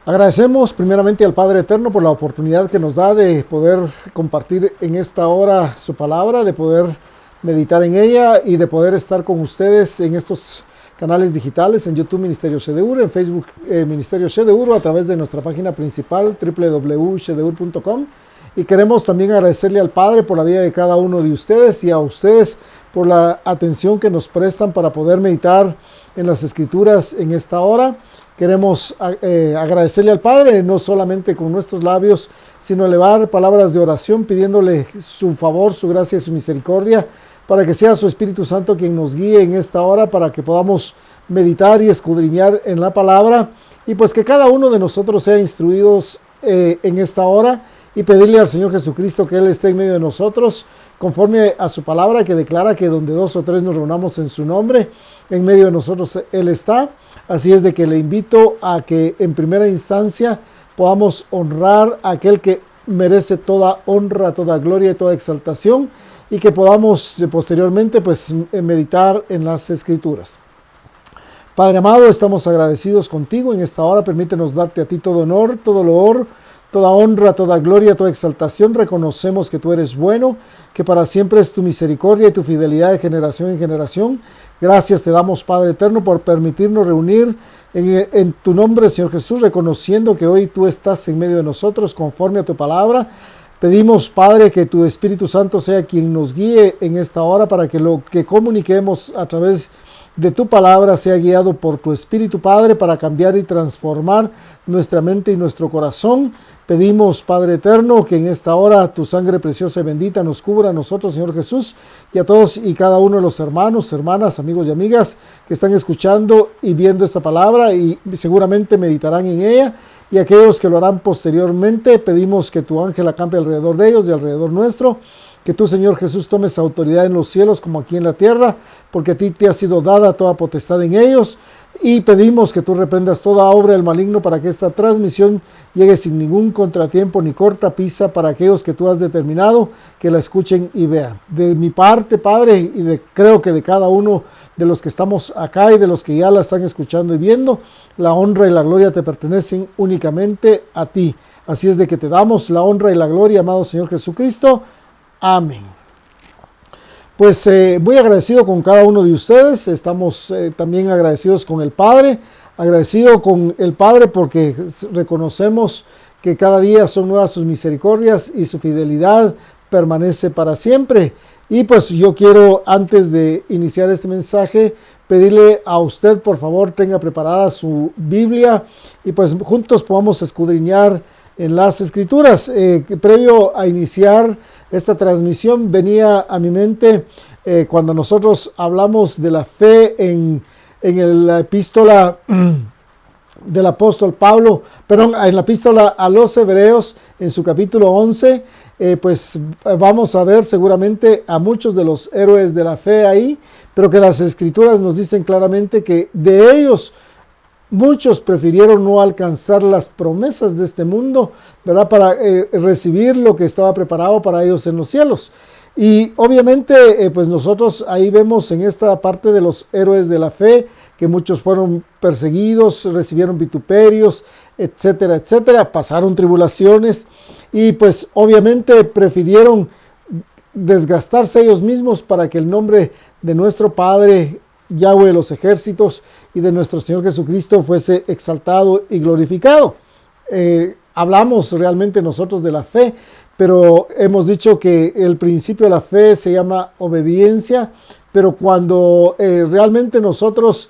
Agradecemos primeramente al Padre Eterno por la oportunidad que nos da de poder compartir en esta hora su palabra, de poder meditar en ella y de poder estar con ustedes en estos canales digitales, en YouTube Ministerio Shedeur, en Facebook Ministerio Shedeur, a través de nuestra página principal www.shedeur.com. Y queremos también agradecerle al Padre por la vida de cada uno de ustedes y a ustedes por la atención que nos prestan para poder meditar en las Escrituras en esta hora. Queremos agradecerle al Padre, no solamente con nuestros labios, sino elevar palabras de oración, pidiéndole su favor, su gracia y su misericordia, para que sea su Espíritu Santo quien nos guíe en esta hora, para que podamos meditar y escudriñar en la palabra, y pues que cada uno de nosotros sea instruidos en esta hora, y pedirle al Señor Jesucristo que Él esté en medio de nosotros, conforme a su palabra que declara que donde dos o tres nos reunamos en su nombre, en medio de nosotros Él está. Así es de que le invito a que en primera instancia podamos honrar a aquel que merece toda honra, toda gloria y toda exaltación, y que podamos posteriormente pues meditar en las Escrituras. Padre amado, estamos agradecidos contigo en esta hora. Permítenos darte a ti todo honor, todo loor, toda honra, toda gloria, toda exaltación. Reconocemos que tú eres bueno, que para siempre es tu misericordia y tu fidelidad de generación en generación. Gracias te damos, Padre eterno, por permitirnos reunir en tu nombre, Señor Jesús, reconociendo que hoy tú estás en medio de nosotros conforme a tu palabra. Pedimos, Padre, que tu Espíritu Santo sea quien nos guíe en esta hora, para que lo que comuniquemos a través de tu palabra sea guiado por tu Espíritu, Padre, para cambiar y transformar nuestra mente y nuestro corazón. Pedimos, Padre eterno, que en esta hora tu sangre preciosa y bendita nos cubra a nosotros, Señor Jesús, y a todos y cada uno de los hermanos, hermanas, amigos y amigas que están escuchando y viendo esta palabra y seguramente meditarán en ella. Y aquellos que lo harán posteriormente, pedimos que tu ángel acampe alrededor de ellos y alrededor nuestro, que tú, Señor Jesús, tomes autoridad en los cielos como aquí en la tierra, porque a ti te ha sido dada toda potestad en ellos. Y pedimos que tú reprendas toda obra del maligno, para que esta transmisión llegue sin ningún contratiempo ni cortapisa para aquellos que tú has determinado que la escuchen y vean. De mi parte, Padre, y creo que de cada uno de los que estamos acá y de los que ya la están escuchando y viendo, la honra y la gloria te pertenecen únicamente a ti. Así es de que te damos la honra y la gloria, amado Señor Jesucristo. Amén. Pues muy agradecido con cada uno de ustedes. Estamos también agradecidos con el Padre. Agradecido con el Padre porque reconocemos que cada día son nuevas sus misericordias y su fidelidad permanece para siempre. Y pues yo quiero, antes de iniciar este mensaje, pedirle a usted, por favor, tenga preparada su Biblia y pues juntos podamos escudriñar en las Escrituras. Previo a iniciar esta transmisión, venía a mi mente cuando nosotros hablamos de la fe en la epístola del apóstol Pablo, en la epístola a los Hebreos, en su capítulo 11, pues vamos a ver seguramente a muchos de los héroes de la fe ahí, pero que las Escrituras nos dicen claramente que de ellos muchos prefirieron no alcanzar las promesas de este mundo, ¿verdad? Para recibir lo que estaba preparado para ellos en los cielos. Y obviamente, pues nosotros ahí vemos en esta parte de los héroes de la fe, que muchos fueron perseguidos, recibieron vituperios, etcétera, etcétera, pasaron tribulaciones y pues obviamente prefirieron desgastarse ellos mismos para que el nombre de nuestro Padre, Yahweh de los ejércitos, y de nuestro Señor Jesucristo fuese exaltado y glorificado. Hablamos realmente nosotros de la fe, pero hemos dicho que el principio de la fe se llama obediencia, pero cuando realmente nosotros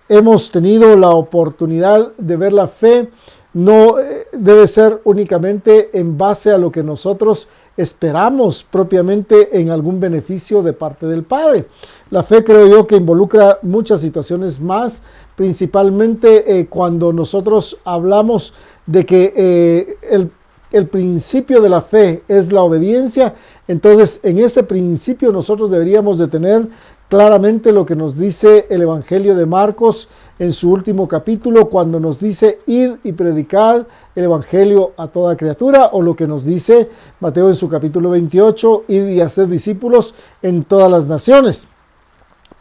hemos tenido la oportunidad de ver la fe, no debe ser únicamente en base a lo que nosotros esperamos propiamente en algún beneficio de parte del Padre. La fe, creo yo, que involucra muchas situaciones más, principalmente cuando nosotros hablamos de que el principio de la fe es la obediencia. Entonces, en ese principio nosotros deberíamos de tener claramente lo que nos dice el Evangelio de Marcos en su último capítulo, cuando nos dice: id y predicad el Evangelio a toda criatura, o lo que nos dice Mateo en su capítulo 28, id y haced discípulos en todas las naciones.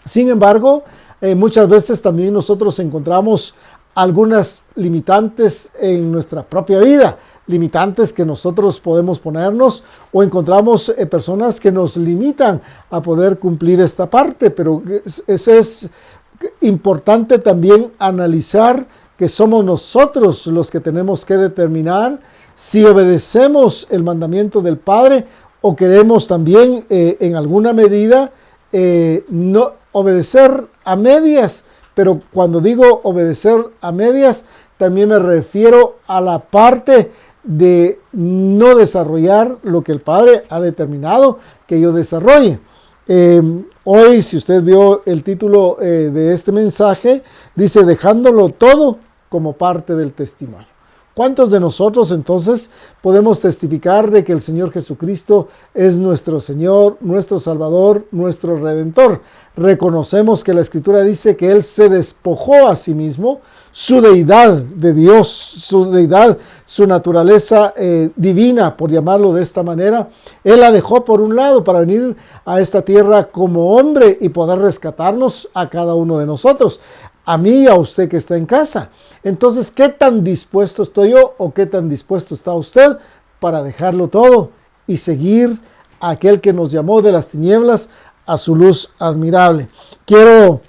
Sin embargo, muchas veces también nosotros encontramos algunas limitantes en nuestra propia vida, limitantes que nosotros podemos ponernos, o encontramos personas que nos limitan a poder cumplir esta parte, pero eso es importante también analizar que somos nosotros los que tenemos que determinar si obedecemos el mandamiento del Padre o queremos también en alguna medida no obedecer a medias. Pero cuando digo obedecer a medias, también me refiero a la parte de no desarrollar lo que el Padre ha determinado que yo desarrolle. Hoy, si usted vio el título de este mensaje, dice dejándolo todo como parte del testimonio. ¿Cuántos de nosotros entonces podemos testificar de que el Señor Jesucristo es nuestro Señor, nuestro Salvador, nuestro Redentor? Reconocemos que la Escritura dice que Él se despojó a sí mismo, su deidad de Dios, su deidad, su naturaleza divina, por llamarlo de esta manera. Él la dejó por un lado para venir a esta tierra como hombre y poder rescatarnos a cada uno de nosotros. A mí y a usted que está en casa. Entonces, ¿qué tan dispuesto estoy yo o qué tan dispuesto está usted para dejarlo todo y seguir a aquel que nos llamó de las tinieblas a su luz admirable? Quiero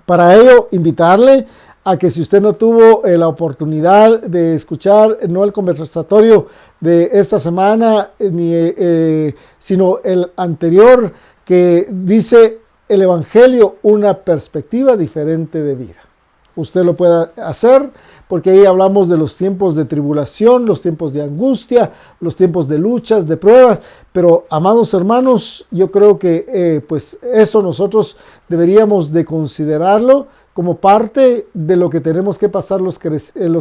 para ello invitarle a que si usted no tuvo la oportunidad de escuchar, no el conversatorio de esta semana, sino el anterior que dice el Evangelio, una perspectiva diferente de vida. Usted lo puede hacer porque ahí hablamos de los tiempos de tribulación, los tiempos de angustia, los tiempos de luchas, de pruebas. Pero, amados hermanos, yo creo que pues eso nosotros deberíamos de considerarlo como parte de lo que tenemos que pasar los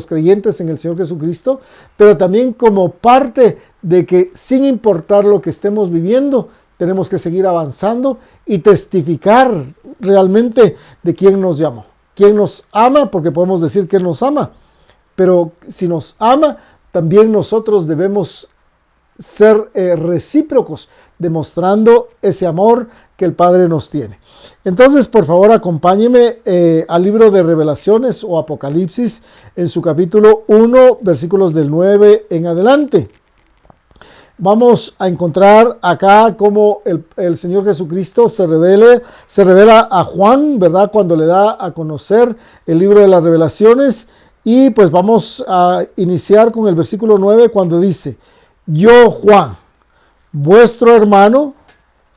creyentes en el Señor Jesucristo, pero también como parte de que sin importar lo que estemos viviendo, tenemos que seguir avanzando y testificar realmente de quién nos llamó, quién nos ama, porque podemos decir que Él nos ama, pero si nos ama, también nosotros debemos ser recíprocos, demostrando ese amor que el Padre nos tiene. Entonces, por favor, acompáñeme al libro de Revelaciones o Apocalipsis en su capítulo 1, versículos del 9 en adelante. Vamos a encontrar acá cómo el Señor Jesucristo se revela a Juan, ¿verdad? Cuando le da a conocer el libro de las Revelaciones. Y pues vamos a iniciar con el versículo 9 cuando dice: yo, Juan, vuestro hermano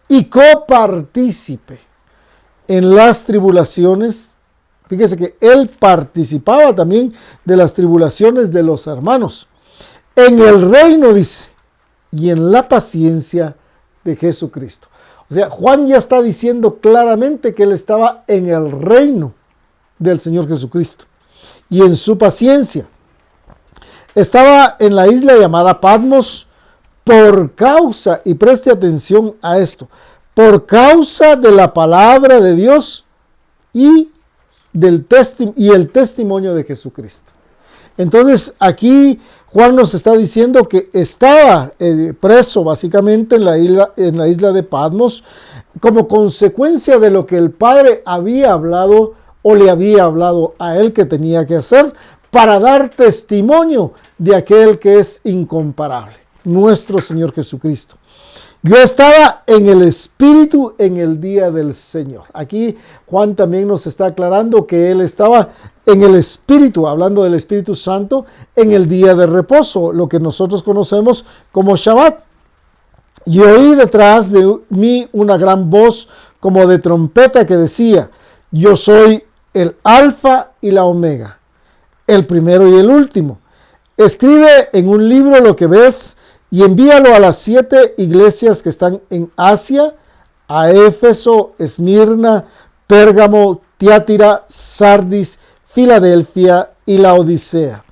y copartícipe en las tribulaciones. Fíjese que él participaba también de las tribulaciones de los hermanos. En el reino, dice, y en la paciencia de Jesucristo. O sea, Juan ya está diciendo claramente que él estaba en el reino del Señor Jesucristo y en su paciencia. Estaba en la isla llamada Patmos por causa, y preste atención a esto, por causa de la palabra de Dios y el testimonio de Jesucristo. Entonces aquí Juan nos está diciendo que estaba preso básicamente en la isla de Patmos como consecuencia de lo que el Padre había hablado o le había hablado a él que tenía que hacer para dar testimonio de aquel que es incomparable, nuestro Señor Jesucristo. Yo estaba en el Espíritu en el día del Señor. Aquí Juan también nos está aclarando que él estaba en el Espíritu, hablando del Espíritu Santo, en el día de reposo, lo que nosotros conocemos como Shabbat. Y oí detrás de mí una gran voz como de trompeta que decía: yo soy el Alfa y la Omega, el primero y el último. Escribe en un libro lo que ves y envíalo a las 7 iglesias que están en Asia, a Éfeso, Esmirna, Pérgamo, Tiátira, Sardis, Filadelfia y Laodicea.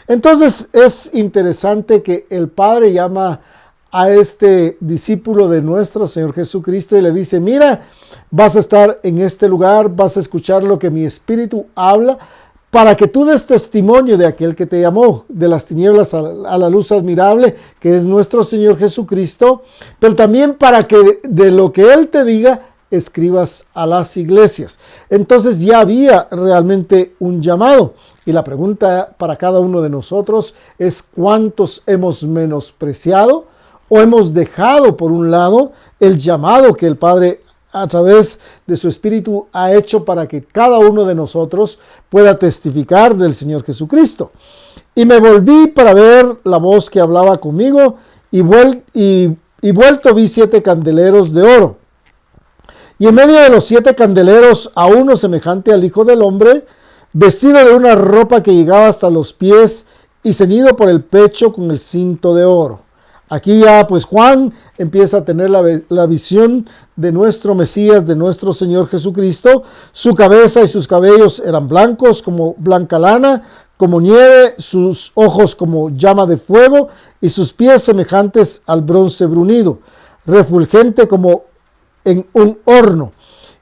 Entonces es interesante que el Padre llama a este discípulo de nuestro Señor Jesucristo y le dice: mira, vas a estar en este lugar, vas a escuchar lo que mi Espíritu habla, para que tú des testimonio de aquel que te llamó de las tinieblas a la luz admirable, que es nuestro Señor Jesucristo, pero también para que de lo que Él te diga, escribas a las iglesias. Entonces ya había realmente un llamado. Y la pregunta para cada uno de nosotros es: ¿cuántos hemos menospreciado o hemos dejado por un lado el llamado que el Padre a través de su Espíritu ha hecho para que cada uno de nosotros pueda testificar del Señor Jesucristo? Y me volví para ver la voz que hablaba conmigo, y vuelto vi 7 candeleros de oro. Y en medio de los 7 candeleros a uno semejante al Hijo del Hombre, vestido de una ropa que llegaba hasta los pies y ceñido por el pecho con el cinto de oro. Aquí ya pues Juan empieza a tener la visión de nuestro Mesías, de nuestro Señor Jesucristo. Su cabeza y sus cabellos eran blancos como blanca lana, como nieve, sus ojos como llama de fuego y sus pies semejantes al bronce bruñido, refulgente como en un horno,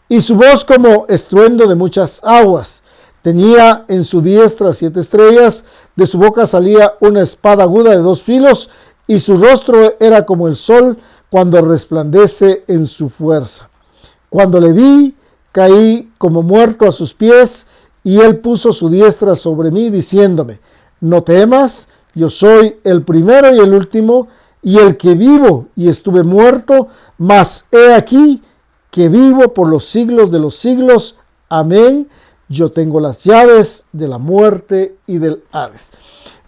y su voz como estruendo de muchas aguas. Tenía en su diestra 7 estrellas, de su boca salía una espada aguda de 2 filos, y su rostro era como el sol cuando resplandece en su fuerza. Cuando le vi, caí como muerto a sus pies, y él puso su diestra sobre mí, diciéndome: no temas, yo soy el primero y el último, y el que vivo y estuve muerto, mas he aquí que vivo por los siglos de los siglos. Amén. Yo tengo las llaves de la muerte y del Hades.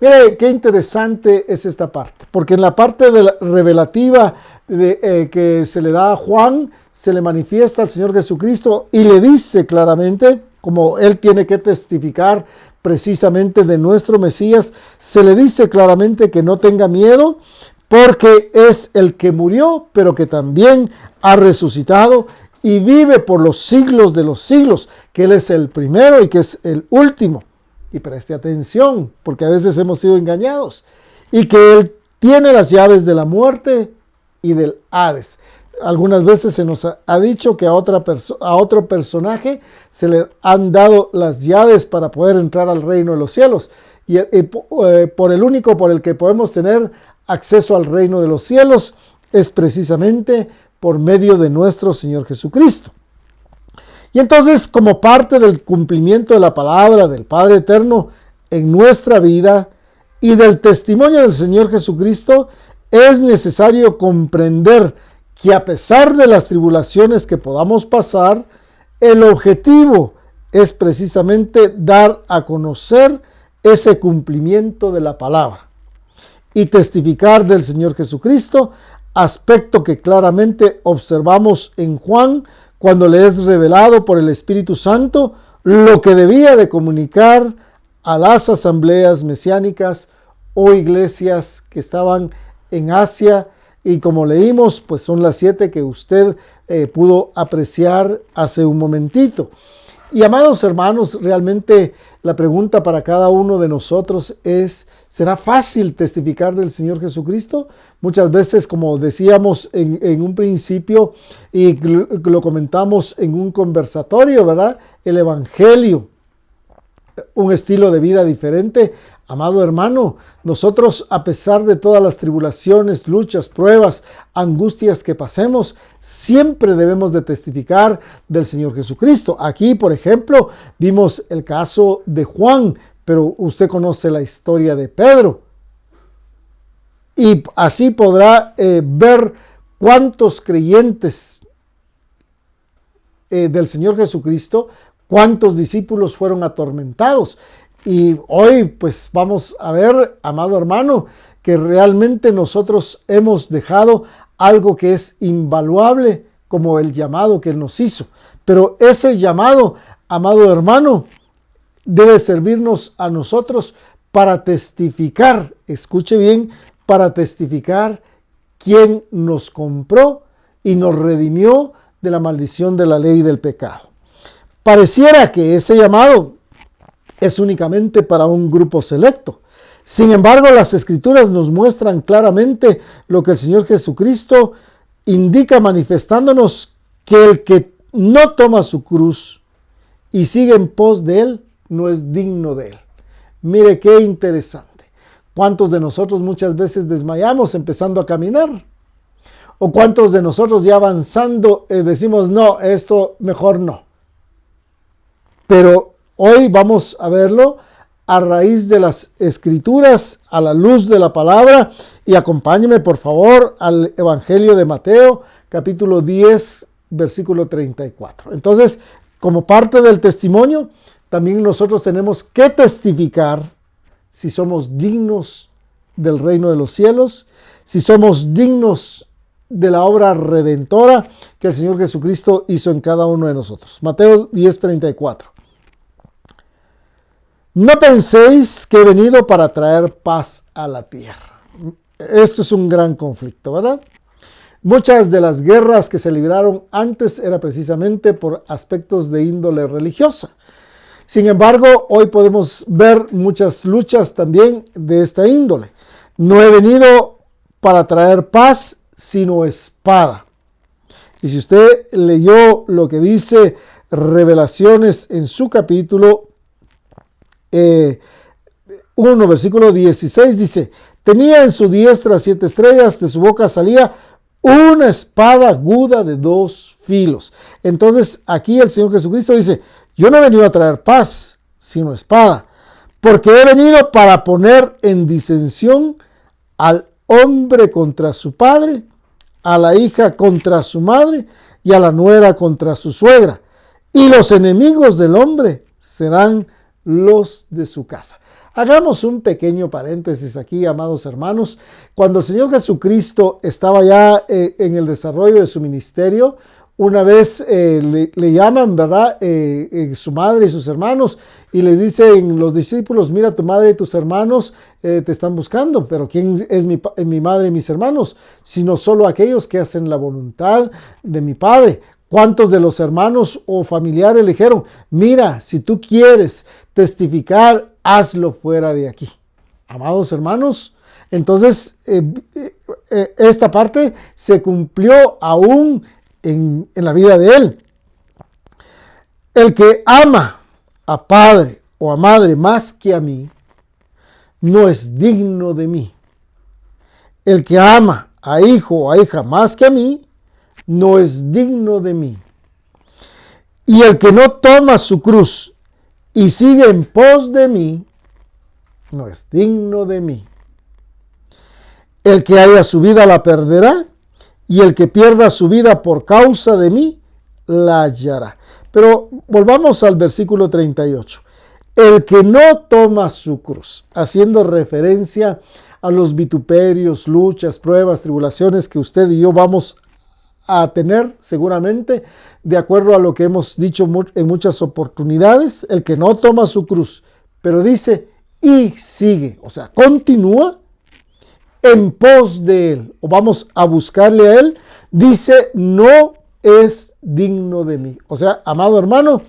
Mire, qué interesante es esta parte, porque en la parte de la revelativa que se le da a Juan, se le manifiesta al Señor Jesucristo y le dice claramente, como él tiene que testificar precisamente de nuestro Mesías, se le dice claramente que no tenga miedo, porque es el que murió, pero que también ha resucitado y vive por los siglos de los siglos, que Él es el primero y que es el último. Y preste atención, porque a veces hemos sido engañados. Y que Él tiene las llaves de la muerte y del Hades. Algunas veces se nos ha dicho que a otro personaje se le han dado las llaves para poder entrar al reino de los cielos. Y por el único por el que podemos tener acceso al reino de los cielos es precisamente por medio de nuestro Señor Jesucristo. Y entonces, como parte del cumplimiento de la palabra del Padre Eterno en nuestra vida y del testimonio del Señor Jesucristo, es necesario comprender que a pesar de las tribulaciones que podamos pasar, el objetivo es precisamente dar a conocer ese cumplimiento de la palabra y testificar del Señor Jesucristo, aspecto que claramente observamos en Juan cuando le es revelado por el Espíritu Santo lo que debía de comunicar a las asambleas mesiánicas o iglesias que estaban en Asia, y como leímos, pues son las 7 que usted pudo apreciar hace un momentito. Y amados hermanos, realmente la pregunta para cada uno de nosotros es: ¿será fácil testificar del Señor Jesucristo? Muchas veces, como decíamos en un principio y lo comentamos en un conversatorio, ¿verdad? El Evangelio, un estilo de vida diferente. Amado hermano, nosotros, a pesar de todas las tribulaciones, luchas, pruebas, angustias que pasemos, siempre debemos de testificar del Señor Jesucristo. Aquí, por ejemplo, vimos el caso de Juan, pero usted conoce la historia de Pedro. Y así podrá ver cuántos creyentes del Señor Jesucristo, cuántos discípulos fueron atormentados. Y hoy pues vamos a ver, amado hermano, que realmente nosotros hemos dejado algo que es invaluable, como el llamado que Él nos hizo. Pero ese llamado, amado hermano, debe servirnos a nosotros para testificar, escuche bien, para testificar quién nos compró y nos redimió de la maldición de la ley y del pecado. Pareciera que ese llamado es únicamente para un grupo selecto. Sin embargo, las Escrituras nos muestran claramente lo que el Señor Jesucristo indica, manifestándonos que el que no toma su cruz y sigue en pos de Él, no es digno de Él. Mire qué interesante. ¿Cuántos de nosotros muchas veces desmayamos empezando a caminar? ¿O cuántos de nosotros ya avanzando decimos, no, esto mejor no? Pero hoy vamos a verlo a raíz de las Escrituras, a la luz de la palabra, y acompáñeme por favor al Evangelio de Mateo, capítulo 10, versículo 34. Entonces, como parte del testimonio, también nosotros tenemos que testificar si somos dignos del reino de los cielos, si somos dignos de la obra redentora que el Señor Jesucristo hizo en cada uno de nosotros. Mateo 10, 34. No penséis que he venido para traer paz a la tierra. Esto es un gran conflicto, ¿verdad? Muchas de las guerras que se libraron antes era precisamente por aspectos de índole religiosa. Sin embargo, hoy podemos ver muchas luchas también de esta índole. No he venido para traer paz, sino espada. Y si usted leyó lo que dice Revelaciones en su capítulo 1, versículo 16, dice, tenía en su diestra 7 estrellas, de su boca salía una espada aguda de 2 filos. Entonces aquí el Señor Jesucristo dice, yo no he venido a traer paz, sino espada, porque he venido para poner en disensión al hombre contra su padre, a la hija contra su madre y a la nuera contra su suegra. Y los enemigos del hombre serán los de su casa. Hagamos un pequeño paréntesis aquí, amados hermanos. Cuando el Señor Jesucristo estaba ya en el desarrollo de su ministerio, una vez le llaman, ¿verdad? Su madre y sus hermanos, y les dicen los discípulos, mira, tu madre y tus hermanos te están buscando. Pero ¿quién es mi madre y mis hermanos? Sino solo aquellos que hacen la voluntad de mi Padre. ¿Cuántos de los hermanos o familiares le dijeron, mira, si tú quieres testificar, hazlo fuera de aquí? Amados hermanos, entonces esta parte se cumplió aún en la vida de él. El que ama a padre o a madre más que a mí, no es digno de mí. El que ama a hijo o a hija más que a mí, no es digno de mí. Y el que no toma su cruz y sigue en pos de mí, no es digno de mí. El que haya su vida la perderá, y el que pierda su vida por causa de mí, la hallará. Pero volvamos al versículo 38. El que no toma su cruz, haciendo referencia a los vituperios, luchas, pruebas, tribulaciones que usted y yo vamos a tener seguramente, de acuerdo a lo que hemos dicho en muchas oportunidades, el que no toma su cruz, pero dice, y sigue, o sea, continúa en pos de él, o vamos a buscarle a él, dice, no es digno de mí. O sea, amado hermano,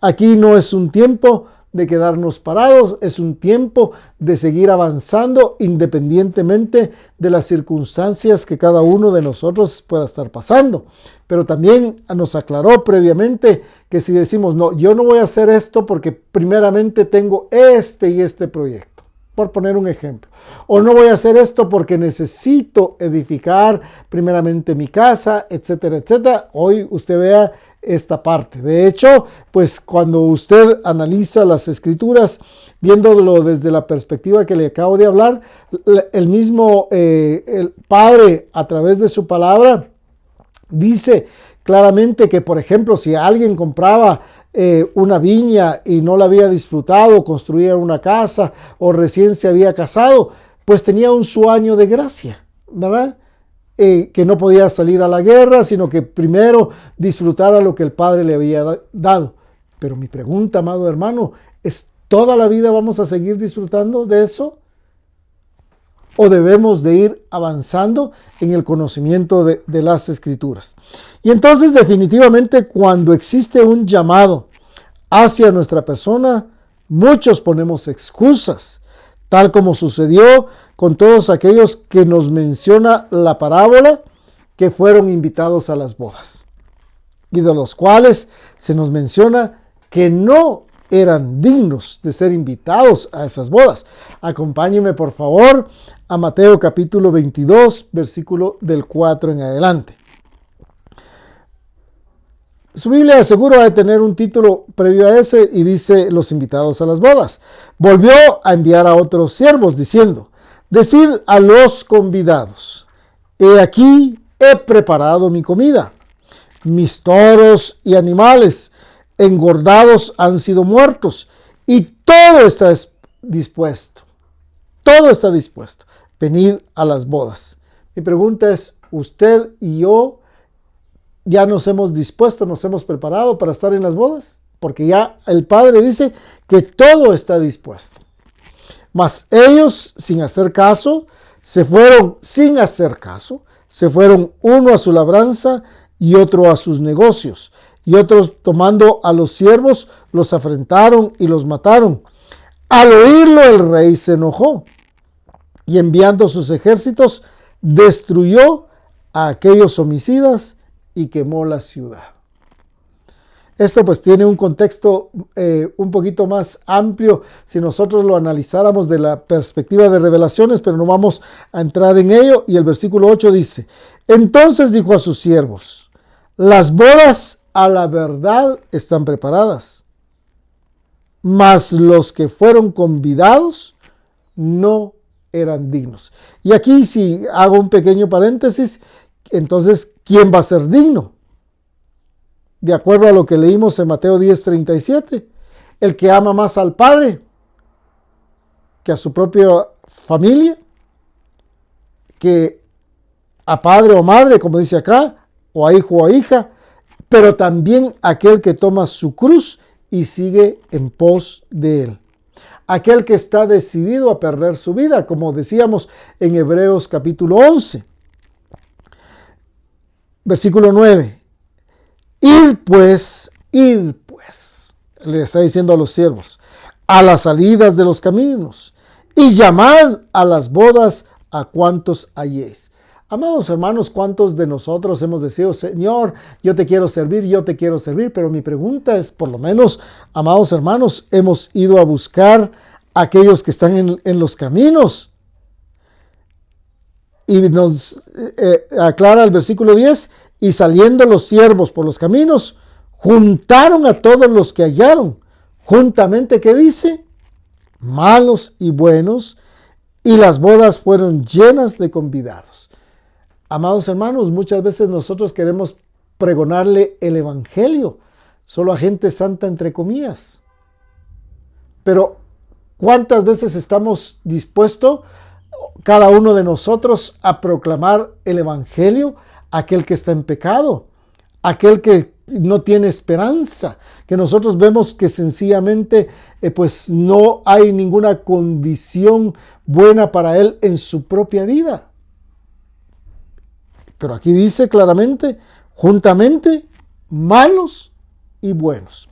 aquí no es un tiempo de quedarnos parados, es un tiempo de seguir avanzando independientemente de las circunstancias que cada uno de nosotros pueda estar pasando. Pero también nos aclaró previamente que si decimos, no, yo no voy a hacer esto porque primeramente tengo este y este proyecto, por poner un ejemplo, o no voy a hacer esto porque necesito edificar primeramente mi casa, etcétera, etcétera. Hoy usted vea esta parte. De hecho, pues cuando usted analiza las Escrituras, viéndolo desde la perspectiva que le acabo de hablar, el mismo el Padre a través de su palabra dice claramente que, por ejemplo, si alguien compraba una viña y no la había disfrutado, construía una casa o recién se había casado, pues tenía un su año de gracia, ¿verdad? Que no podía salir a la guerra, sino que primero disfrutara lo que el Padre le había dado. Pero mi pregunta, amado hermano, ¿es toda la vida vamos a seguir disfrutando de eso? ¿O debemos de ir avanzando en el conocimiento de las Escrituras? Y entonces definitivamente cuando existe un llamado hacia nuestra persona, muchos ponemos excusas, tal como sucedió con todos aquellos que nos menciona la parábola que fueron invitados a las bodas y de los cuales se nos menciona que no eran dignos de ser invitados a esas bodas. Acompáñenme por favor a Mateo capítulo 22, versículo del 4 en adelante. Su Biblia de seguro va a tener un título previo a ese y dice: los invitados a las bodas. Volvió a enviar a otros siervos diciendo: decid a los convidados, he aquí he preparado mi comida. Mis toros y animales engordados han sido muertos y todo está dispuesto. Todo está dispuesto. Venid a las bodas. Mi pregunta es: ¿usted y yo ya nos hemos dispuesto, nos hemos preparado para estar en las bodas? Porque ya el Padre dice que todo está dispuesto. Mas ellos, sin hacer caso, se fueron uno a su labranza y otro a sus negocios. Y otros, tomando a los siervos, los afrentaron y los mataron. Al oírlo, el rey se enojó y, enviando sus ejércitos, destruyó a aquellos homicidas y quemó la ciudad. Esto pues tiene un contexto un poquito más amplio si nosotros lo analizáramos de la perspectiva de Revelaciones, pero no vamos a entrar en ello. Y el versículo 8 dice: entonces dijo a sus siervos: las bodas a la verdad están preparadas, mas los que fueron convidados no eran dignos. Y aquí, si hago un pequeño paréntesis, entonces, ¿quién va a ser digno? De acuerdo a lo que leímos en Mateo 10:37, el que ama más al padre que a su propia familia, que a padre o madre, como dice acá, o a hijo o a hija, pero también aquel que toma su cruz y sigue en pos de él. Aquel que está decidido a perder su vida, como decíamos en Hebreos capítulo 11. Versículo 9. Id pues, le está diciendo a los siervos, a las salidas de los caminos, y llamad a las bodas a cuantos halléis. Amados hermanos, ¿cuántos de nosotros hemos decidido: Señor, yo te quiero servir? Pero mi pregunta es, por lo menos, amados hermanos, hemos ido a buscar a aquellos que están en los caminos. Y nos aclara el versículo 10, y saliendo los siervos por los caminos, juntaron a todos los que hallaron, juntamente, ¿qué dice? Malos y buenos, y las bodas fueron llenas de convidados. Amados hermanos, muchas veces nosotros queremos pregonarle el evangelio solo a gente santa, entre comillas. Pero ¿cuántas veces estamos dispuestos, cada uno de nosotros, a proclamar el evangelio a aquel que está en pecado, aquel que no tiene esperanza, que nosotros vemos que sencillamente pues no hay ninguna condición buena para él en su propia vida? Pero aquí dice claramente: juntamente malos y buenos.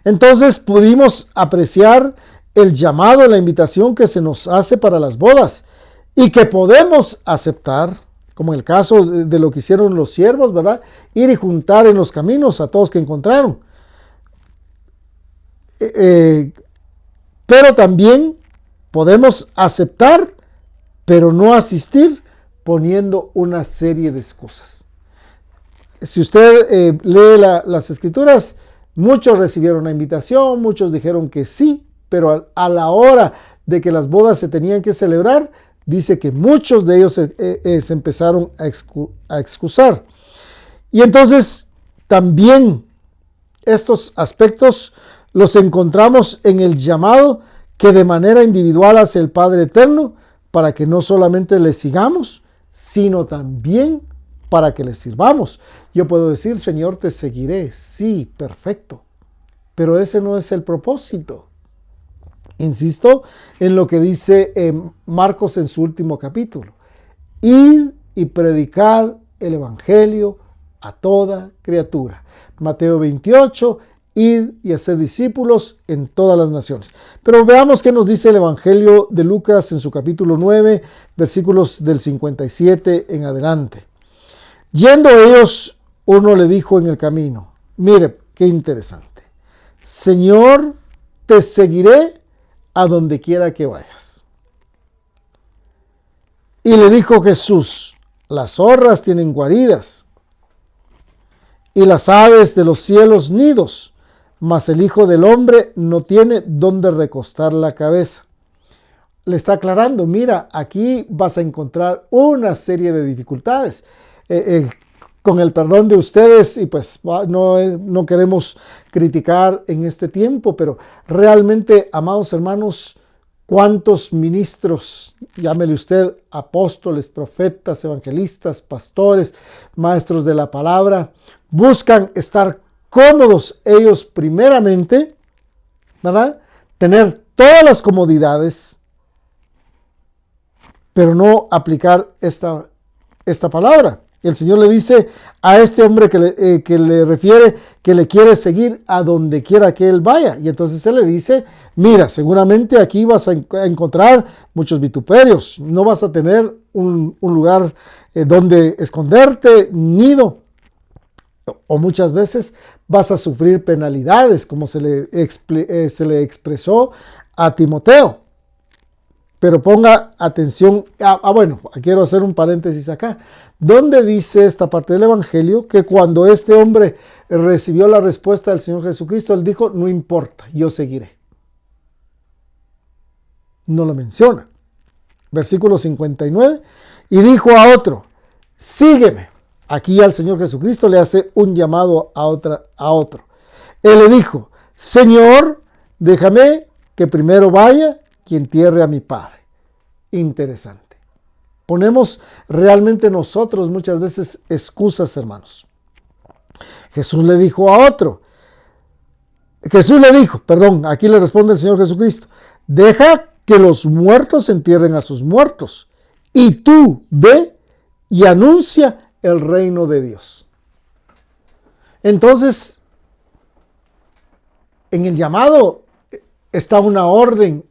Entonces pudimos apreciar el llamado, la invitación que se nos hace para las bodas y que podemos aceptar, como en el caso de lo que hicieron los siervos, ¿verdad? Ir y juntar en los caminos a todos que encontraron. Pero también podemos aceptar, pero no asistir, poniendo una serie de excusas. Si usted lee las escrituras, muchos recibieron la invitación, muchos dijeron que sí, pero a la hora de que las bodas se tenían que celebrar, dice que muchos de ellos se empezaron a excusar. Y entonces también estos aspectos los encontramos en el llamado que de manera individual hace el Padre Eterno, para que no solamente le sigamos, sino también para que le sirvamos. Yo puedo decir: Señor, te seguiré. Sí, perfecto. Pero ese no es el propósito. Insisto en lo que dice Marcos en su último capítulo: id y predicad el evangelio a toda criatura. Mateo 28, id y haced discípulos en todas las naciones. Pero veamos qué nos dice el evangelio de Lucas en su capítulo 9, versículos del 57 en adelante. Yendo ellos, uno le dijo en el camino: mire, qué interesante. Señor, te seguiré a donde quiera que vayas. Y le dijo Jesús, las zorras tienen guaridas y las aves de los cielos nidos, mas el Hijo del Hombre no tiene dónde recostar la cabeza. Le está aclarando, mira, aquí vas a encontrar una serie de dificultades. Con el perdón de ustedes, y pues no queremos criticar en este tiempo, pero realmente, amados hermanos, ¿cuántos ministros, llámele usted, apóstoles, profetas, evangelistas, pastores, maestros de la palabra, buscan estar cómodos ellos primeramente, ¿verdad? Tener todas las comodidades, pero no aplicar esta palabra. El Señor le dice a este hombre que le refiere que le quiere seguir a donde quiera que él vaya. Y entonces él le dice, mira, seguramente aquí vas a encontrar muchos vituperios. No vas a tener un lugar donde esconderte, nido. O muchas veces vas a sufrir penalidades, como se le expresó a Timoteo. Pero ponga atención, bueno, quiero hacer un paréntesis acá. ¿Dónde dice esta parte del Evangelio que cuando este hombre recibió la respuesta del Señor Jesucristo, él dijo, no importa, yo seguiré? No lo menciona. Versículo 59, y dijo a otro, sígueme. Aquí al Señor Jesucristo le hace un llamado a otro. Él le dijo, Señor, déjame que primero vaya que entierre a mi padre. Interesante. Ponemos realmente nosotros muchas veces excusas, hermanos. Jesús le dijo, aquí le responde el Señor Jesucristo, deja que los muertos entierren a sus muertos, y tú ve y anuncia el reino de Dios. Entonces, en el llamado está una orden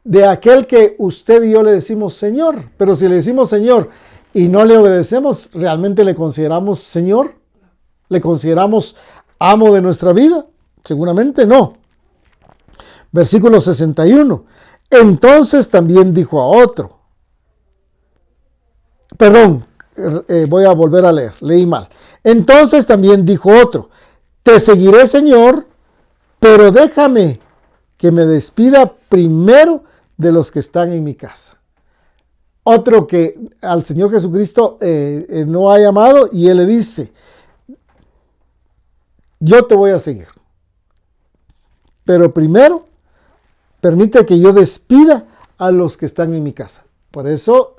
de aquel que usted y yo le decimos Señor. Pero si le decimos Señor y no le obedecemos, ¿realmente le consideramos Señor? ¿Le consideramos amo de nuestra vida? Seguramente no. Versículo 61. Entonces también dijo a otro. Perdón, voy a volver a leer, leí mal. Entonces también dijo otro, te seguiré, Señor, pero déjame que me despida primero de los que están en mi casa. Otro que al Señor Jesucristo no ha llamado y él le dice, yo te voy a seguir, pero primero permite que yo despida a los que están en mi casa. Por eso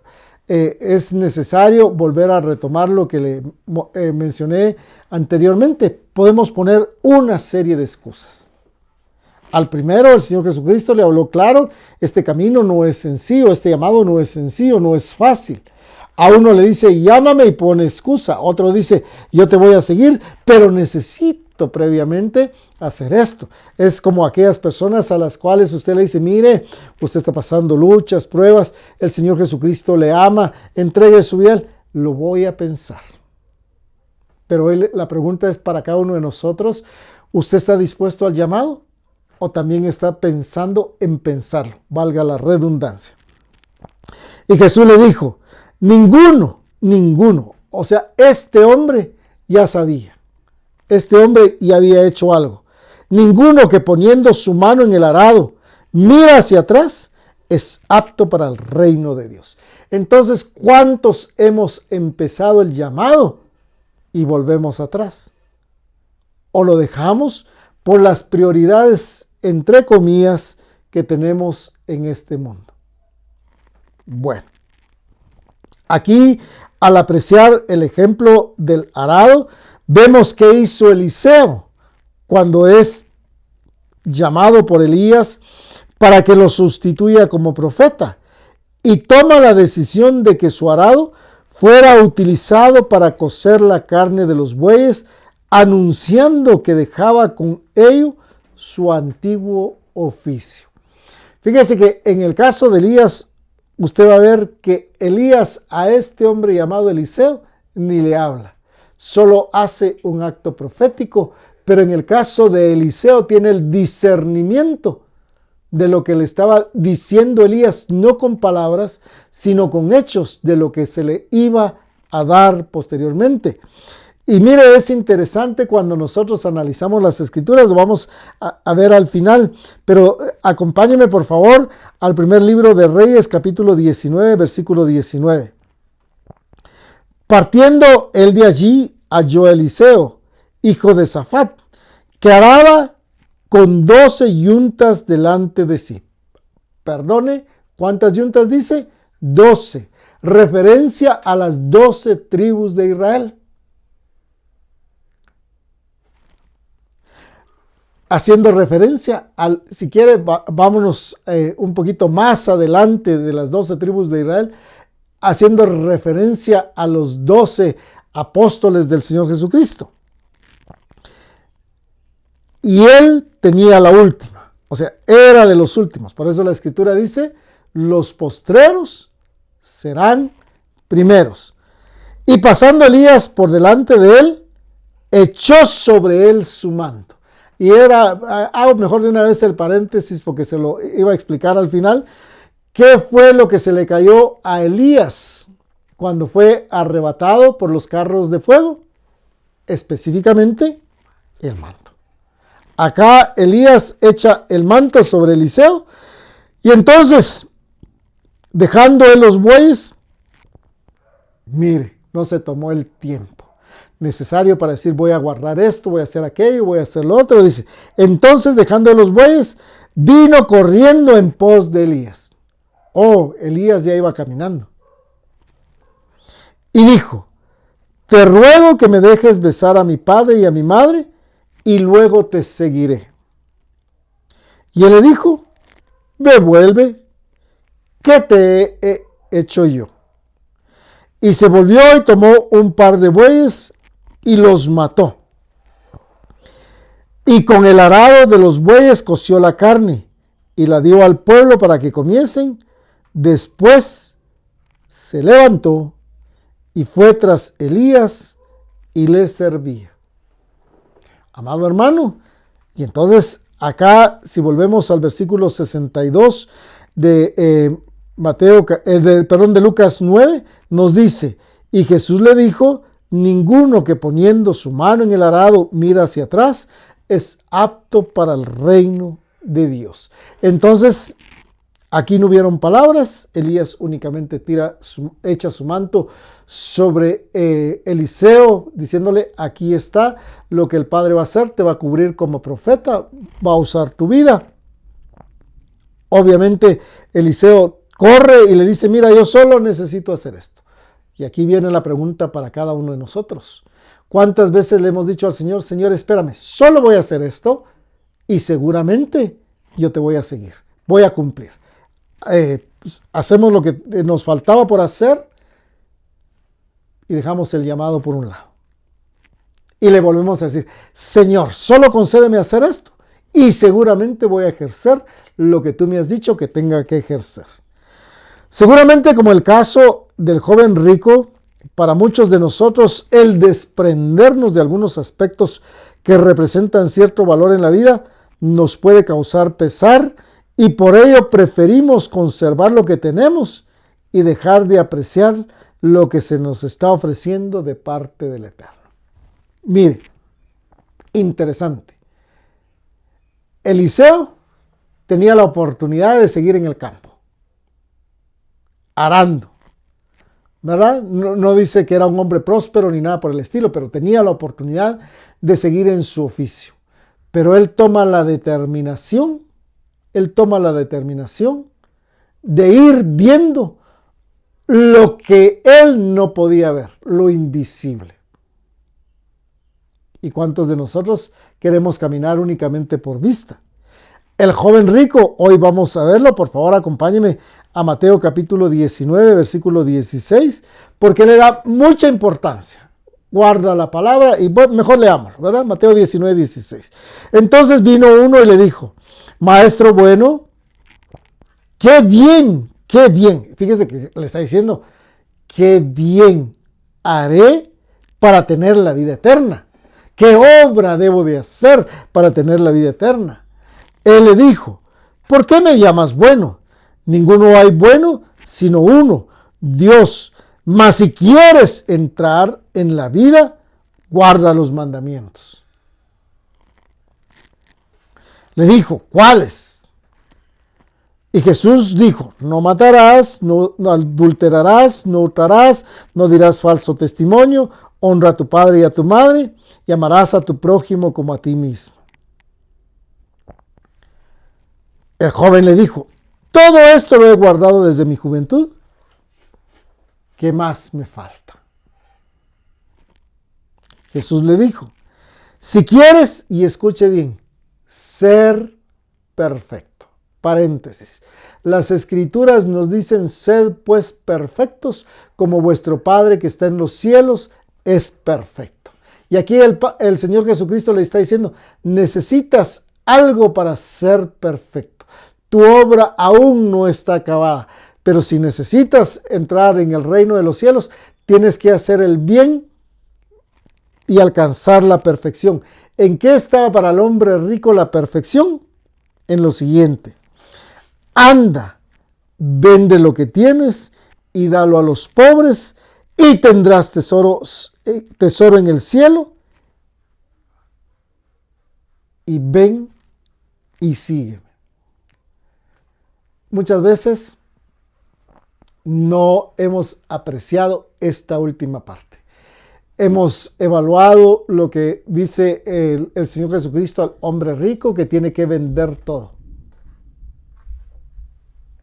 es necesario volver a retomar lo que le mencioné anteriormente. Podemos poner una serie de excusas. Al primero, el Señor Jesucristo le habló claro, este camino no es sencillo, este llamado no es sencillo, no es fácil. A uno le dice, llámame y pone excusa. Otro dice, yo te voy a seguir, pero necesito previamente hacer esto. Es como aquellas personas a las cuales usted le dice, mire, usted está pasando luchas, pruebas, el Señor Jesucristo le ama, entregue su vida, lo voy a pensar. Pero la pregunta es para cada uno de nosotros, ¿usted está dispuesto al llamado? ¿O también está pensando en pensarlo? Valga la redundancia. Y Jesús le dijo, ninguno. O sea, este hombre ya sabía. Este hombre ya había hecho algo. Ninguno que poniendo su mano en el arado mira hacia atrás es apto para el reino de Dios. Entonces, ¿cuántos hemos empezado el llamado y volvemos atrás? ¿O lo dejamos por las prioridades, entre comillas, que tenemos en este mundo? Bueno, aquí al apreciar el ejemplo del arado, vemos qué hizo Eliseo cuando es llamado por Elías para que lo sustituya como profeta, y toma la decisión de que su arado fuera utilizado para cocer la carne de los bueyes, anunciando que dejaba con ello su antiguo oficio. Fíjese que en el caso de Elías, usted va a ver que Elías a este hombre llamado Eliseo ni le habla. Solo hace un acto profético, Pero en el caso de Eliseo tiene el discernimiento de lo que le estaba diciendo Elías, no con palabras, sino con hechos de lo que se le iba a dar posteriormente. Y mire, es interesante cuando nosotros analizamos las escrituras, lo vamos a ver al final, pero acompáñeme por favor al primer libro de Reyes, capítulo 19, versículo 19. Partiendo él de allí, halló a Eliseo, hijo de Safat, que araba con 12 yuntas delante de sí. Perdone, ¿cuántas yuntas dice? 12. Referencia a las 12 tribus de Israel. Haciendo referencia al, si quiere, vámonos un poquito más adelante de las 12 tribus de Israel, haciendo referencia a los 12 apóstoles del Señor Jesucristo. Y él tenía la última, o sea, era de los últimos. Por eso la escritura dice, los postreros serán primeros. Y pasando Elías por delante de él, echó sobre él su manto. Y hago mejor de una vez el paréntesis porque se lo iba a explicar al final. ¿Qué fue lo que se le cayó a Elías cuando fue arrebatado por los carros de fuego? Específicamente, el manto. Acá Elías echa el manto sobre Eliseo y entonces, dejando él los bueyes, mire, no se tomó el tiempo necesario para decir voy a guardar esto, voy a hacer aquello, voy a hacer lo otro. Dice, entonces dejando los bueyes, vino corriendo en pos de Elías. Oh, Elías ya iba caminando. Y dijo, te ruego que me dejes besar a mi padre y a mi madre, y luego te seguiré. Y él le dijo, devuelve, ¿qué te he hecho yo? Y se volvió y tomó un par de bueyes y los mató. Y con el arado de los bueyes coció la carne y la dio al pueblo para que comiesen. Después se levantó y fue tras Elías y le servía. Amado hermano, y entonces acá si volvemos al versículo 62 de de Lucas 9, nos dice, y Jesús le dijo, ninguno que poniendo su mano en el arado mira hacia atrás es apto para el reino de Dios. Entonces, aquí no hubieron palabras, Elías únicamente echa su manto sobre Eliseo, diciéndole, aquí está lo que el Padre va a hacer, te va a cubrir como profeta, va a usar tu vida. Obviamente Eliseo corre y le dice, mira, yo solo necesito hacer esto. Y aquí viene la pregunta para cada uno de nosotros. ¿Cuántas veces le hemos dicho al Señor, Señor, espérame, solo voy a hacer esto y seguramente yo te voy a seguir, voy a cumplir? Hacemos lo que nos faltaba por hacer y dejamos el llamado por un lado. Y le volvemos a decir, Señor, solo concédeme hacer esto y seguramente voy a ejercer lo que tú me has dicho que tenga que ejercer. Seguramente, como el caso del joven rico, para muchos de nosotros el desprendernos de algunos aspectos que representan cierto valor en la vida nos puede causar pesar y por ello preferimos conservar lo que tenemos y dejar de apreciar lo que se nos está ofreciendo de parte del Eterno. Mire, interesante. Eliseo tenía la oportunidad de seguir en el campo, arando, ¿verdad? No dice que era un hombre próspero ni nada por el estilo, pero tenía la oportunidad de seguir en su oficio. Pero él toma la determinación de ir viendo lo que él no podía ver, lo invisible. ¿Y cuántos de nosotros queremos caminar únicamente por vista? El joven rico, hoy vamos a verlo, por favor acompáñeme a Mateo capítulo 19, versículo 16, porque le da mucha importancia. Guarda la palabra y mejor leamos, ¿verdad? Mateo 19, 16. Entonces vino uno y le dijo, maestro bueno, qué bien. Fíjese que le está diciendo, qué bien haré para tener la vida eterna. ¿qué obra debo de hacer para tener la vida eterna? Él le dijo, ¿por qué me llamas bueno? Ninguno hay bueno, sino uno, Dios. Mas si quieres entrar en la vida, guarda los mandamientos. Le dijo, ¿cuáles? Y Jesús dijo, no matarás, no adulterarás, no hurtarás, no dirás falso testimonio, honra a tu padre y a tu madre, y amarás a tu prójimo como a ti mismo. El joven le dijo, todo esto lo he guardado desde mi juventud. ¿Qué más me falta? Jesús le dijo, si quieres, y escuche bien, ser perfecto. Paréntesis. Las escrituras nos dicen, sed pues perfectos como vuestro Padre que está en los cielos es perfecto. Y aquí el Señor Jesucristo le está diciendo, necesitas algo para ser perfecto. Tu obra aún no está acabada, pero si necesitas entrar en el reino de los cielos, tienes que hacer el bien y alcanzar la perfección. ¿En qué estaba para el hombre rico la perfección? En lo siguiente. Anda, vende lo que tienes y dalo a los pobres y tendrás tesoro en el cielo. Y ven y sígueme. Muchas veces no hemos apreciado esta última parte. Hemos evaluado lo que dice el Señor Jesucristo al hombre rico que tiene que vender todo.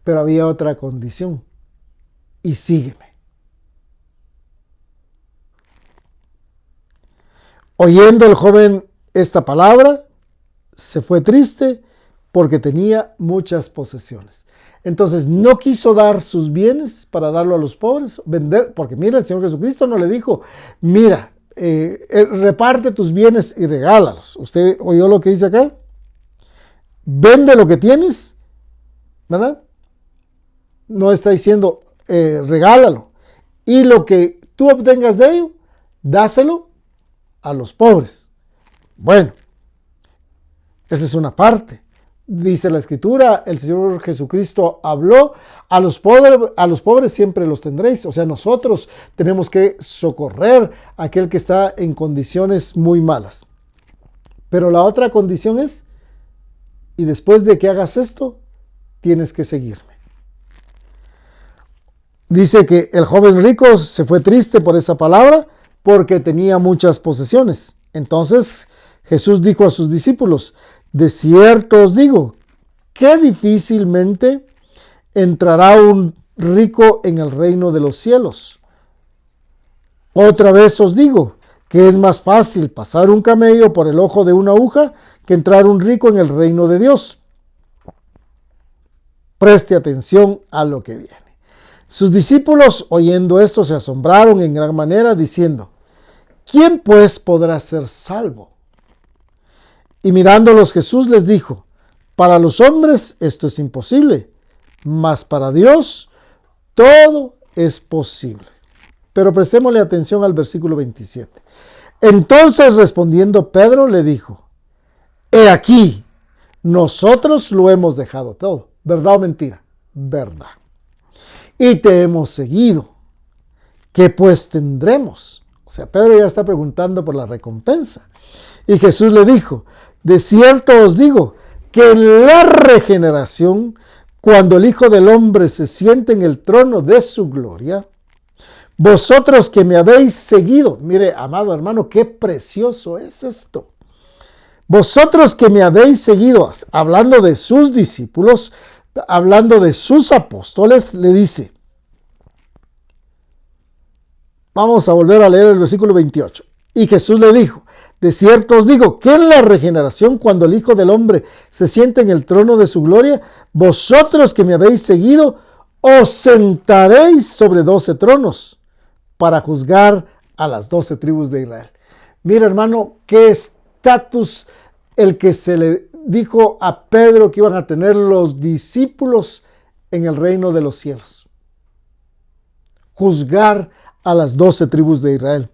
Pero había otra condición. Y sígueme. Oyendo el joven esta palabra, se fue triste porque tenía muchas posesiones. Entonces no quiso dar sus bienes para darlo a los pobres, vender, porque mira, el Señor Jesucristo no le dijo, mira, reparte tus bienes y regálalos. ¿Usted oyó lo que dice acá? Vende lo que tienes, ¿verdad? No está diciendo, regálalo. Y lo que tú obtengas de ello, dáselo a los pobres. Bueno, esa es una parte. Dice la Escritura, el Señor Jesucristo habló, a los pobres siempre los tendréis. O sea, nosotros tenemos que socorrer a aquel que está en condiciones muy malas. Pero la otra condición es, y después de que hagas esto, tienes que seguirme. Dice que el joven rico se fue triste por esa palabra porque tenía muchas posesiones. Entonces Jesús dijo a sus discípulos, de cierto os digo, que difícilmente entrará un rico en el reino de los cielos. Otra vez os digo, que es más fácil pasar un camello por el ojo de una aguja que entrar un rico en el reino de Dios. Preste atención a lo que viene. Sus discípulos, oyendo esto, se asombraron en gran manera, diciendo, ¿quién pues podrá ser salvo? Y mirándolos Jesús les dijo, para los hombres esto es imposible, mas para Dios todo es posible. Pero prestémosle atención al versículo 27. Entonces respondiendo Pedro le dijo, he aquí, nosotros lo hemos dejado todo. ¿Verdad o mentira? Verdad. Y te hemos seguido. ¿Qué pues tendremos? O sea, Pedro ya está preguntando por la recompensa. Y Jesús le dijo, de cierto os digo, que en la regeneración, cuando el Hijo del Hombre se siente en el trono de su gloria, vosotros que me habéis seguido, mire, amado hermano, qué precioso es esto. Vosotros que me habéis seguido, hablando de sus discípulos, hablando de sus apóstoles, le dice, vamos a volver a leer el versículo 28. Y Jesús le dijo, de cierto os digo, que en la regeneración, cuando el Hijo del Hombre se siente en el trono de su gloria, vosotros que me habéis seguido, os sentaréis sobre 12 tronos para juzgar a las 12 tribus de Israel. Mira, hermano, qué estatus el que se le dijo a Pedro que iban a tener los discípulos en el reino de los cielos. Juzgar a las 12 tribus de Israel.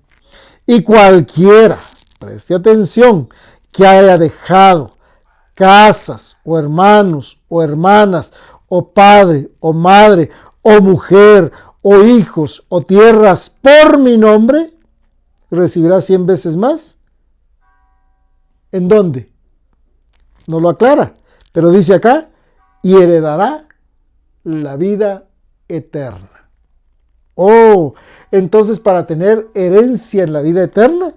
Y cualquiera preste atención, que haya dejado casas o hermanos o hermanas o padre o madre o mujer o hijos o tierras por mi nombre, recibirá 100 veces más. ¿En dónde? No lo aclara, pero dice acá, y heredará la vida eterna. Oh, entonces para tener herencia en la vida eterna,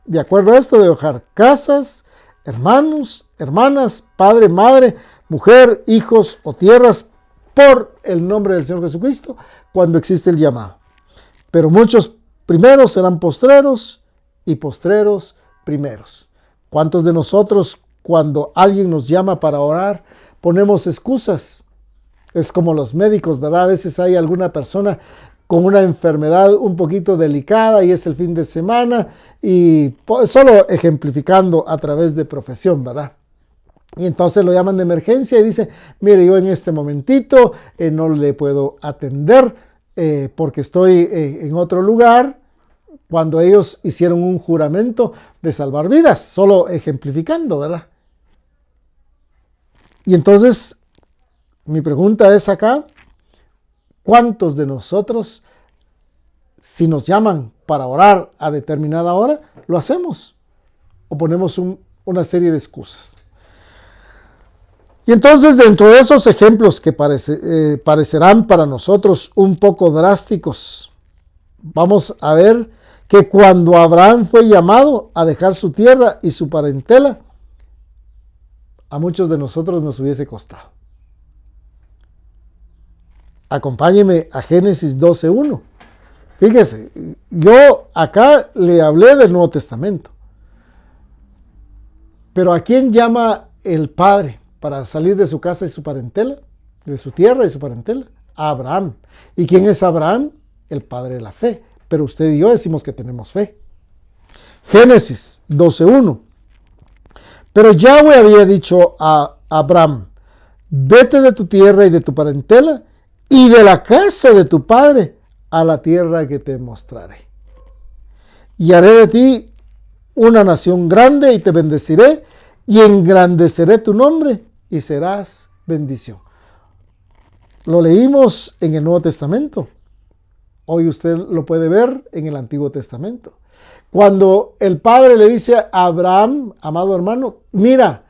de acuerdo a esto de dejar casas, hermanos, hermanas, padre, madre, mujer, hijos o tierras por el nombre del Señor Jesucristo, cuando existe el llamado. Pero muchos primeros serán postreros y postreros primeros. ¿Cuántos de nosotros, cuando alguien nos llama para orar, ponemos excusas? Es como los médicos, ¿verdad? A veces hay alguna persona con una enfermedad un poquito delicada y es el fin de semana, y solo ejemplificando a través de profesión, ¿verdad? Y entonces lo llaman de emergencia y dice, mire, yo en este momentito no le puedo atender porque estoy en otro lugar, cuando ellos hicieron un juramento de salvar vidas, solo ejemplificando, ¿verdad? Y entonces, mi pregunta es acá, ¿cuántos de nosotros, si nos llaman para orar a determinada hora, lo hacemos? ¿O ponemos una serie de excusas? Y entonces, dentro de esos ejemplos que parecerán para nosotros un poco drásticos, vamos a ver que cuando Abraham fue llamado a dejar su tierra y su parentela, a muchos de nosotros nos hubiese costado. Acompáñeme a Génesis 12:1. Fíjese, yo acá le hablé del Nuevo Testamento. Pero ¿a quién llama el Padre para salir de su casa y su parentela? De su tierra y su parentela. A Abraham. ¿Y quién es Abraham? El padre de la fe. Pero usted y yo decimos que tenemos fe. Génesis 12:1. Pero Yahweh había dicho a Abraham, vete de tu tierra y de tu parentela y de la casa de tu padre a la tierra que te mostraré. Y haré de ti una nación grande y te bendeciré y engrandeceré tu nombre y serás bendición. Lo leímos en el Nuevo Testamento. Hoy usted lo puede ver en el Antiguo Testamento. Cuando el Padre le dice a Abraham, amado hermano, mira,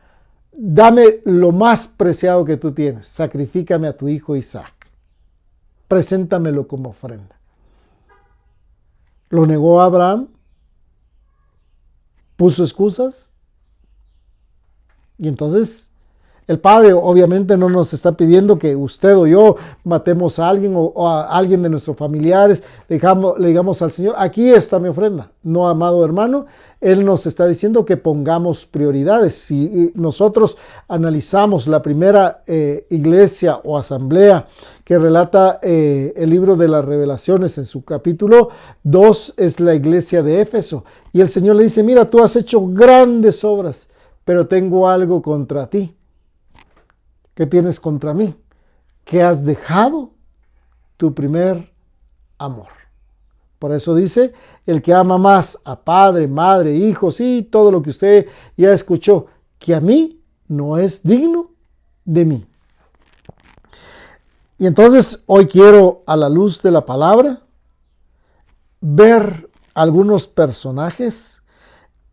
dame lo más preciado que tú tienes, sacrifícame a tu hijo Isaac, preséntamelo como ofrenda. ¿Lo negó Abraham? ¿Puso excusas? Y entonces el Padre obviamente no nos está pidiendo que usted o yo matemos a alguien o a alguien de nuestros familiares, le digamos al Señor, aquí está mi ofrenda. No, amado hermano, Él nos está diciendo que pongamos prioridades. Si nosotros analizamos la primera iglesia o asamblea que relata el libro de las Revelaciones, en su capítulo 2 es la iglesia de Éfeso. Y el Señor le dice, mira, tú has hecho grandes obras, pero tengo algo contra ti. ¿Qué tienes contra mí? Que has dejado tu primer amor. Por eso dice, el que ama más a padre, madre, hijos y todo lo que usted ya escuchó, que a mí no es digno de mí. Y entonces hoy quiero, a la luz de la palabra, ver algunos personajes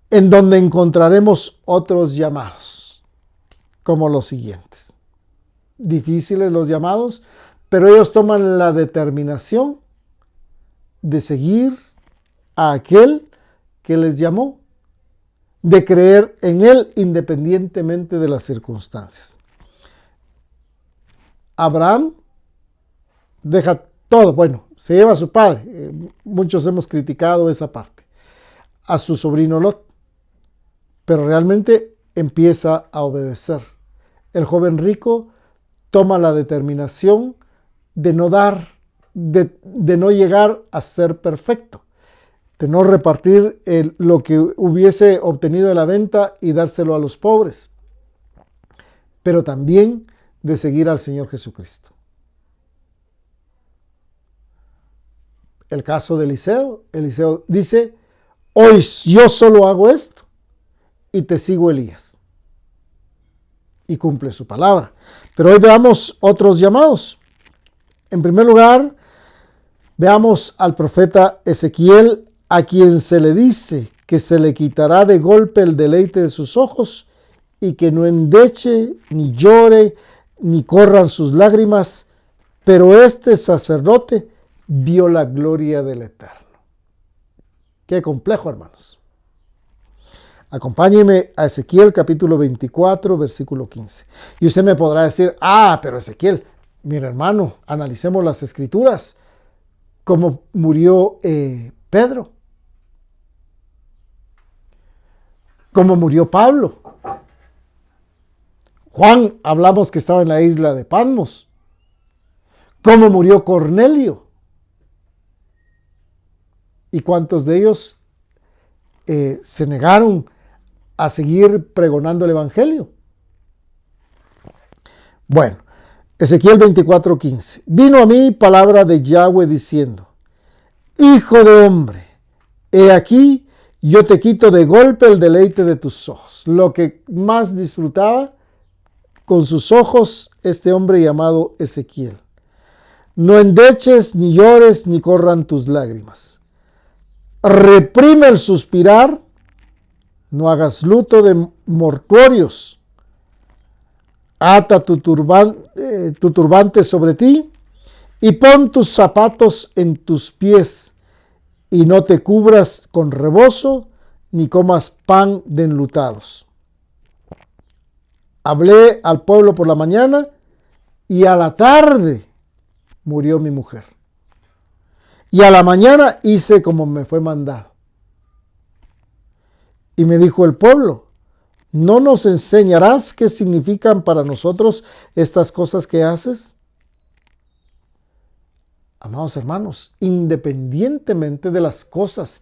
en donde encontraremos otros llamados, como los siguientes. Difíciles los llamados, pero ellos toman la determinación de seguir a aquel que les llamó, de creer en él independientemente de las circunstancias. Abraham deja todo, bueno, se lleva a su padre, muchos hemos criticado esa parte, a su sobrino Lot, pero realmente empieza a obedecer. El joven rico toma la determinación de no dar, de no llegar a ser perfecto, de no repartir lo que hubiese obtenido de la venta y dárselo a los pobres, pero también de seguir al Señor Jesucristo. El caso de Eliseo dice, Hoy yo solo hago esto y te sigo, Elías. Y cumple su palabra. Pero hoy veamos otros llamados. En primer lugar, veamos al profeta Ezequiel, a quien se le dice que se le quitará de golpe el deleite de sus ojos y que no endeche, ni llore, ni corran sus lágrimas. Pero este sacerdote vio la gloria del Eterno. Qué complejo, hermanos. Acompáñeme a Ezequiel capítulo 24, versículo 15. Y usted me podrá decir, pero Ezequiel, mira hermano, analicemos las escrituras. ¿Cómo murió Pedro? ¿Cómo murió Pablo? Juan, hablamos que estaba en la isla de Patmos. ¿Cómo murió Cornelio? ¿Y cuántos de ellos se negaron a seguir pregonando el evangelio? Bueno, Ezequiel 24:15. Vino a mí palabra de Yahweh diciendo: Hijo de hombre, he aquí, yo te quito de golpe el deleite de tus ojos. Lo que más disfrutaba con sus ojos este hombre llamado Ezequiel. No endeches, ni llores, ni corran tus lágrimas. Reprime el suspirar, no hagas luto de mortuorios. Ata tu turbante sobre ti y pon tus zapatos en tus pies y no te cubras con rebozo ni comas pan de enlutados. Hablé al pueblo por la mañana y a la tarde murió mi mujer. Y a la mañana hice como me fue mandado. Y me dijo el pueblo: ¿no nos enseñarás qué significan para nosotros estas cosas que haces? Amados hermanos, independientemente de las cosas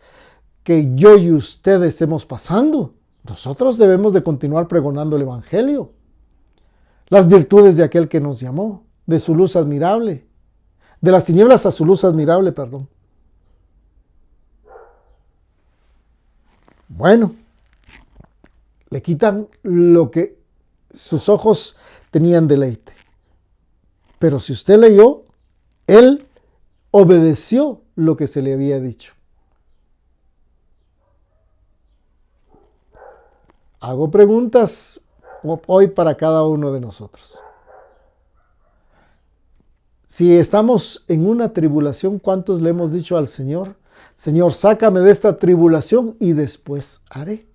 que yo y ustedes estemos pasando, nosotros debemos de continuar pregonando el evangelio. Las virtudes de aquel que nos llamó, de su luz admirable, de las tinieblas a su luz admirable, perdón. Bueno, le quitan lo que sus ojos tenían deleite. Pero si usted leyó, él obedeció lo que se le había dicho. Hago preguntas hoy para cada uno de nosotros. Si estamos en una tribulación, ¿cuántos le hemos dicho al Señor: Señor, sácame de esta tribulación y después haré?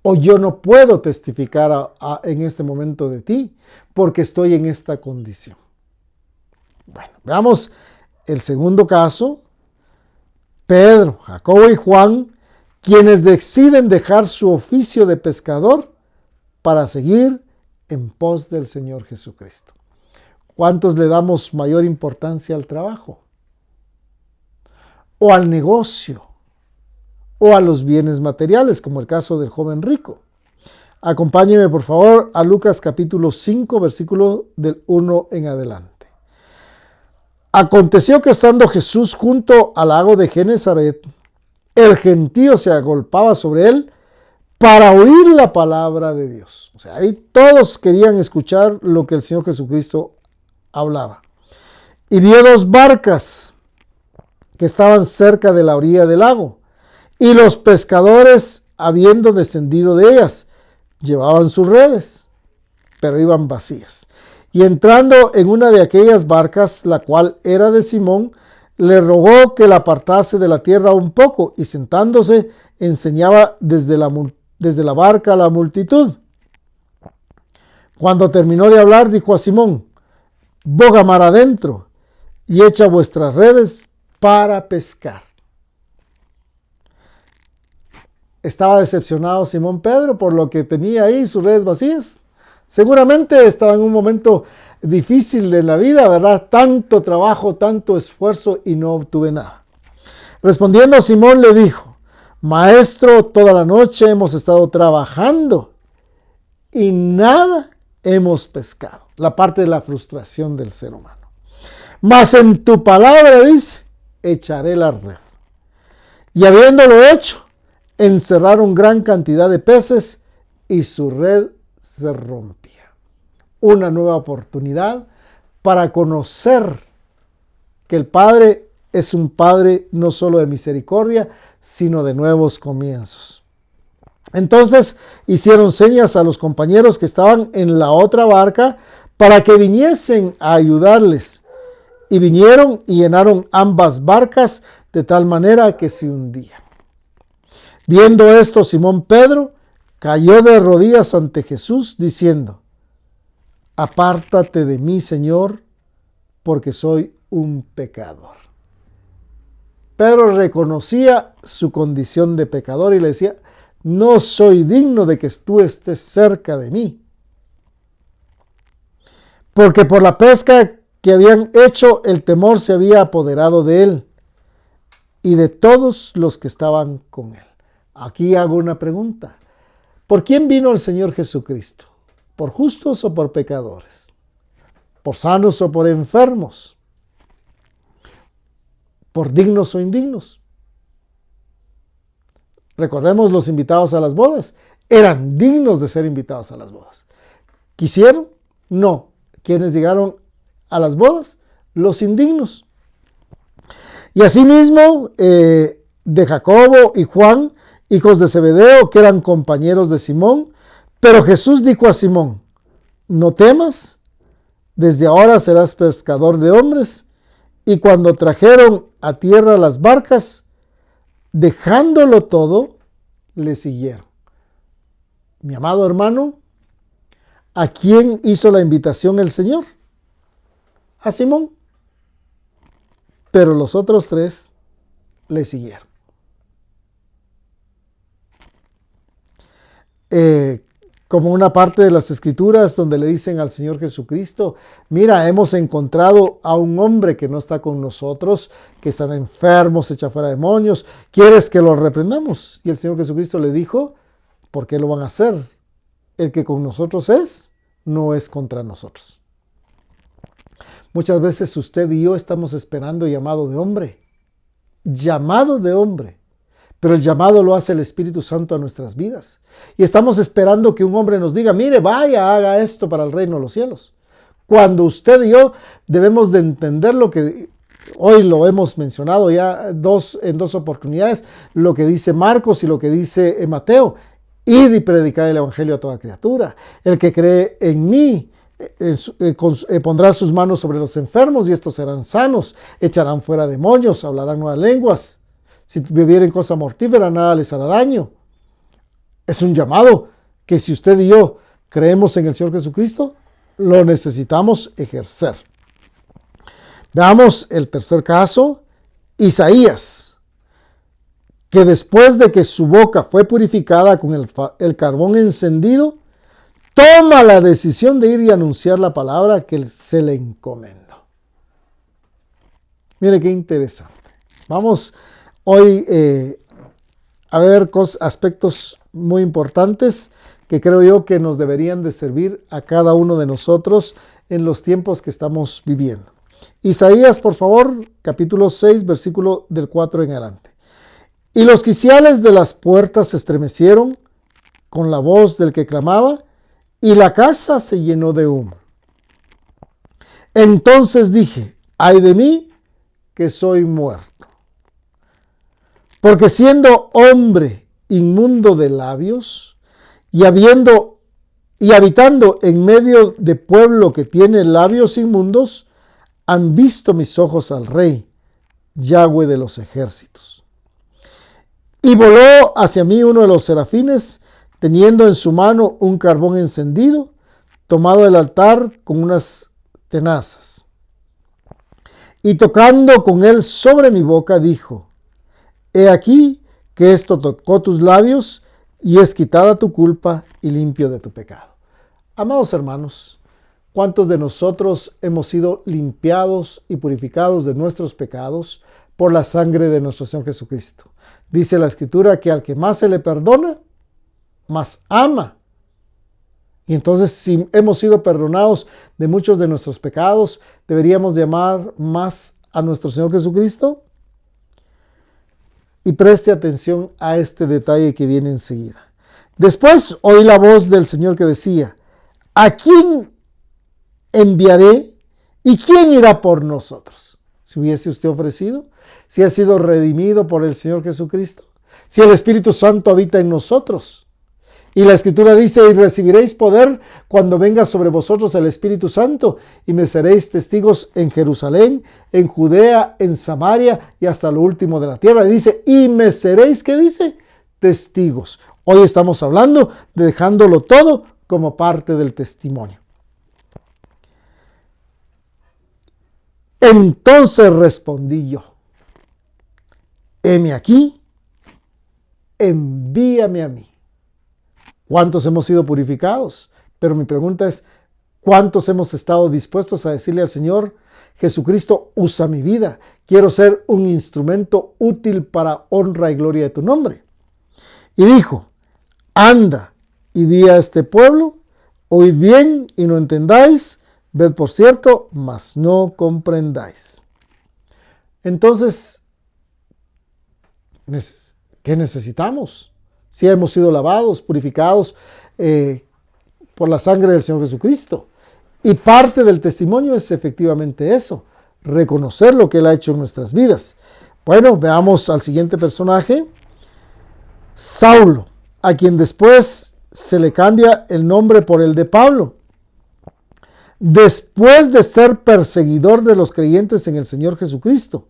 O yo no puedo testificar en este momento de ti porque estoy en esta condición. Bueno, veamos el segundo caso. Pedro, Jacobo y Juan, quienes deciden dejar su oficio de pescador para seguir en pos del Señor Jesucristo. ¿Cuántos le damos mayor importancia al trabajo? ¿O al negocio? ¿O a los bienes materiales, como el caso del joven rico? Acompáñeme por favor a Lucas capítulo 5, versículo del 1 en adelante. Aconteció que estando Jesús junto al lago de Genezaret, el gentío se agolpaba sobre él para oír la palabra de Dios. O sea, ahí todos querían escuchar lo que el Señor Jesucristo hablaba. Y vio dos barcas que estaban cerca de la orilla del lago, y los pescadores, habiendo descendido de ellas, llevaban sus redes, pero iban vacías. Y entrando en una de aquellas barcas, la cual era de Simón, le rogó que la apartase de la tierra un poco, y sentándose enseñaba desde la barca a la multitud. Cuando terminó de hablar, dijo a Simón: boga mar adentro y echa vuestras redes para pescar. Estaba decepcionado Simón Pedro por lo que tenía ahí sus redes vacías. Seguramente estaba en un momento difícil de la vida, ¿verdad? Tanto trabajo, tanto esfuerzo y no obtuve nada. Respondiendo, Simón le dijo: Maestro, toda la noche hemos estado trabajando y nada hemos pescado. La parte de la frustración del ser humano. Mas en tu palabra, dice, echaré la red. Y habiéndolo hecho, encerraron gran cantidad de peces y su red se rompía. Una nueva oportunidad para conocer que el Padre es un Padre no solo de misericordia, sino de nuevos comienzos. Entonces hicieron señas a los compañeros que estaban en la otra barca para que viniesen a ayudarles. Y vinieron y llenaron ambas barcas de tal manera que se hundían. Viendo esto, Simón Pedro cayó de rodillas ante Jesús diciendo: apártate de mí, Señor, porque soy un pecador. Pedro reconocía su condición de pecador y le decía: no soy digno de que tú estés cerca de mí. Porque por la pesca que habían hecho, el temor se había apoderado de él y de todos los que estaban con él. Aquí hago una pregunta. ¿Por quién vino el Señor Jesucristo? ¿Por justos o por pecadores? ¿Por sanos o por enfermos? ¿Por dignos o indignos? Recordemos los invitados a las bodas. Eran dignos de ser invitados a las bodas. ¿Quisieron? No. ¿Quiénes llegaron a las bodas? Los indignos. Y asimismo, de Jacobo y Juan, hijos de Zebedeo, que eran compañeros de Simón. Pero Jesús dijo a Simón: no temas, desde ahora serás pescador de hombres. Y cuando trajeron a tierra las barcas, dejándolo todo, le siguieron. Mi amado hermano, ¿a quién hizo la invitación el Señor? A Simón. Pero los otros tres le siguieron. Como una parte de las Escrituras donde le dicen al Señor Jesucristo: mira, hemos encontrado a un hombre que no está con nosotros, que está enfermo, se echa fuera demonios, ¿quieres que lo reprendamos? Y el Señor Jesucristo le dijo: ¿por qué lo van a hacer? El que con nosotros es, no es contra nosotros. Muchas veces usted y yo estamos esperando llamado de hombre, pero el llamado lo hace el Espíritu Santo a nuestras vidas. Y estamos esperando que un hombre nos diga: mire, vaya, haga esto para el reino de los cielos. Cuando usted y yo debemos de entender lo que hoy lo hemos mencionado ya en dos oportunidades, lo que dice Marcos y lo que dice Mateo: id y predicad el evangelio a toda criatura. El que cree en mí pondrá sus manos sobre los enfermos y estos serán sanos, echarán fuera demonios, hablarán nuevas lenguas. Si bebieren cosa mortífera, nada les hará daño. Es un llamado que, si usted y yo creemos en el Señor Jesucristo, lo necesitamos ejercer. Veamos el tercer caso, Isaías, que después de que su boca fue purificada con el carbón encendido, toma la decisión de ir y anunciar la palabra que se le encomendó. Mire qué interesante. Vamos hoy a ver aspectos muy importantes que creo yo que nos deberían de servir a cada uno de nosotros en los tiempos que estamos viviendo. Isaías, por favor, capítulo 6, versículo del 4 en adelante. Y los quiciales de las puertas se estremecieron con la voz del que clamaba, y la casa se llenó de humo. Entonces dije: ay de mí, que soy muerto. Porque siendo hombre inmundo de labios, y habitando en medio de pueblo que tiene labios inmundos, han visto mis ojos al Rey, Yahweh de los ejércitos. Y voló hacia mí uno de los serafines, teniendo en su mano un carbón encendido, tomado del altar con unas tenazas. Y tocando con él sobre mi boca, dijo: he aquí que esto tocó tus labios, y es quitada tu culpa y limpio de tu pecado. Amados hermanos, ¿cuántos de nosotros hemos sido limpiados y purificados de nuestros pecados por la sangre de nuestro Señor Jesucristo? Dice la Escritura que al que más se le perdona, más ama. Y entonces, si hemos sido perdonados de muchos de nuestros pecados, ¿deberíamos de amar más a nuestro Señor Jesucristo? Y preste atención a este detalle que viene enseguida. Después oí la voz del Señor que decía: ¿a quién enviaré y quién irá por nosotros? Si hubiese usted ofrecido, si ha sido redimido por el Señor Jesucristo, si el Espíritu Santo habita en nosotros. Y la Escritura dice: y recibiréis poder cuando venga sobre vosotros el Espíritu Santo, y me seréis testigos en Jerusalén, en Judea, en Samaria y hasta lo último de la tierra. Y dice: y me seréis, ¿qué dice? Testigos. Hoy estamos hablando de dejándolo todo como parte del testimonio. Entonces respondí yo: heme aquí, envíame a mí. ¿Cuántos hemos sido purificados? Pero mi pregunta es: ¿cuántos hemos estado dispuestos a decirle al Señor: Jesucristo, usa mi vida, quiero ser un instrumento útil para honra y gloria de tu nombre? Y dijo: anda y di a este pueblo, oíd bien y no entendáis, ved por cierto, mas no comprendáis. Entonces, ¿qué necesitamos? Si hemos sido lavados, purificados por la sangre del Señor Jesucristo. Y parte del testimonio es efectivamente eso, reconocer lo que Él ha hecho en nuestras vidas. Bueno, veamos al siguiente personaje, Saulo, a quien después se le cambia el nombre por el de Pablo. Después de ser perseguidor de los creyentes en el Señor Jesucristo,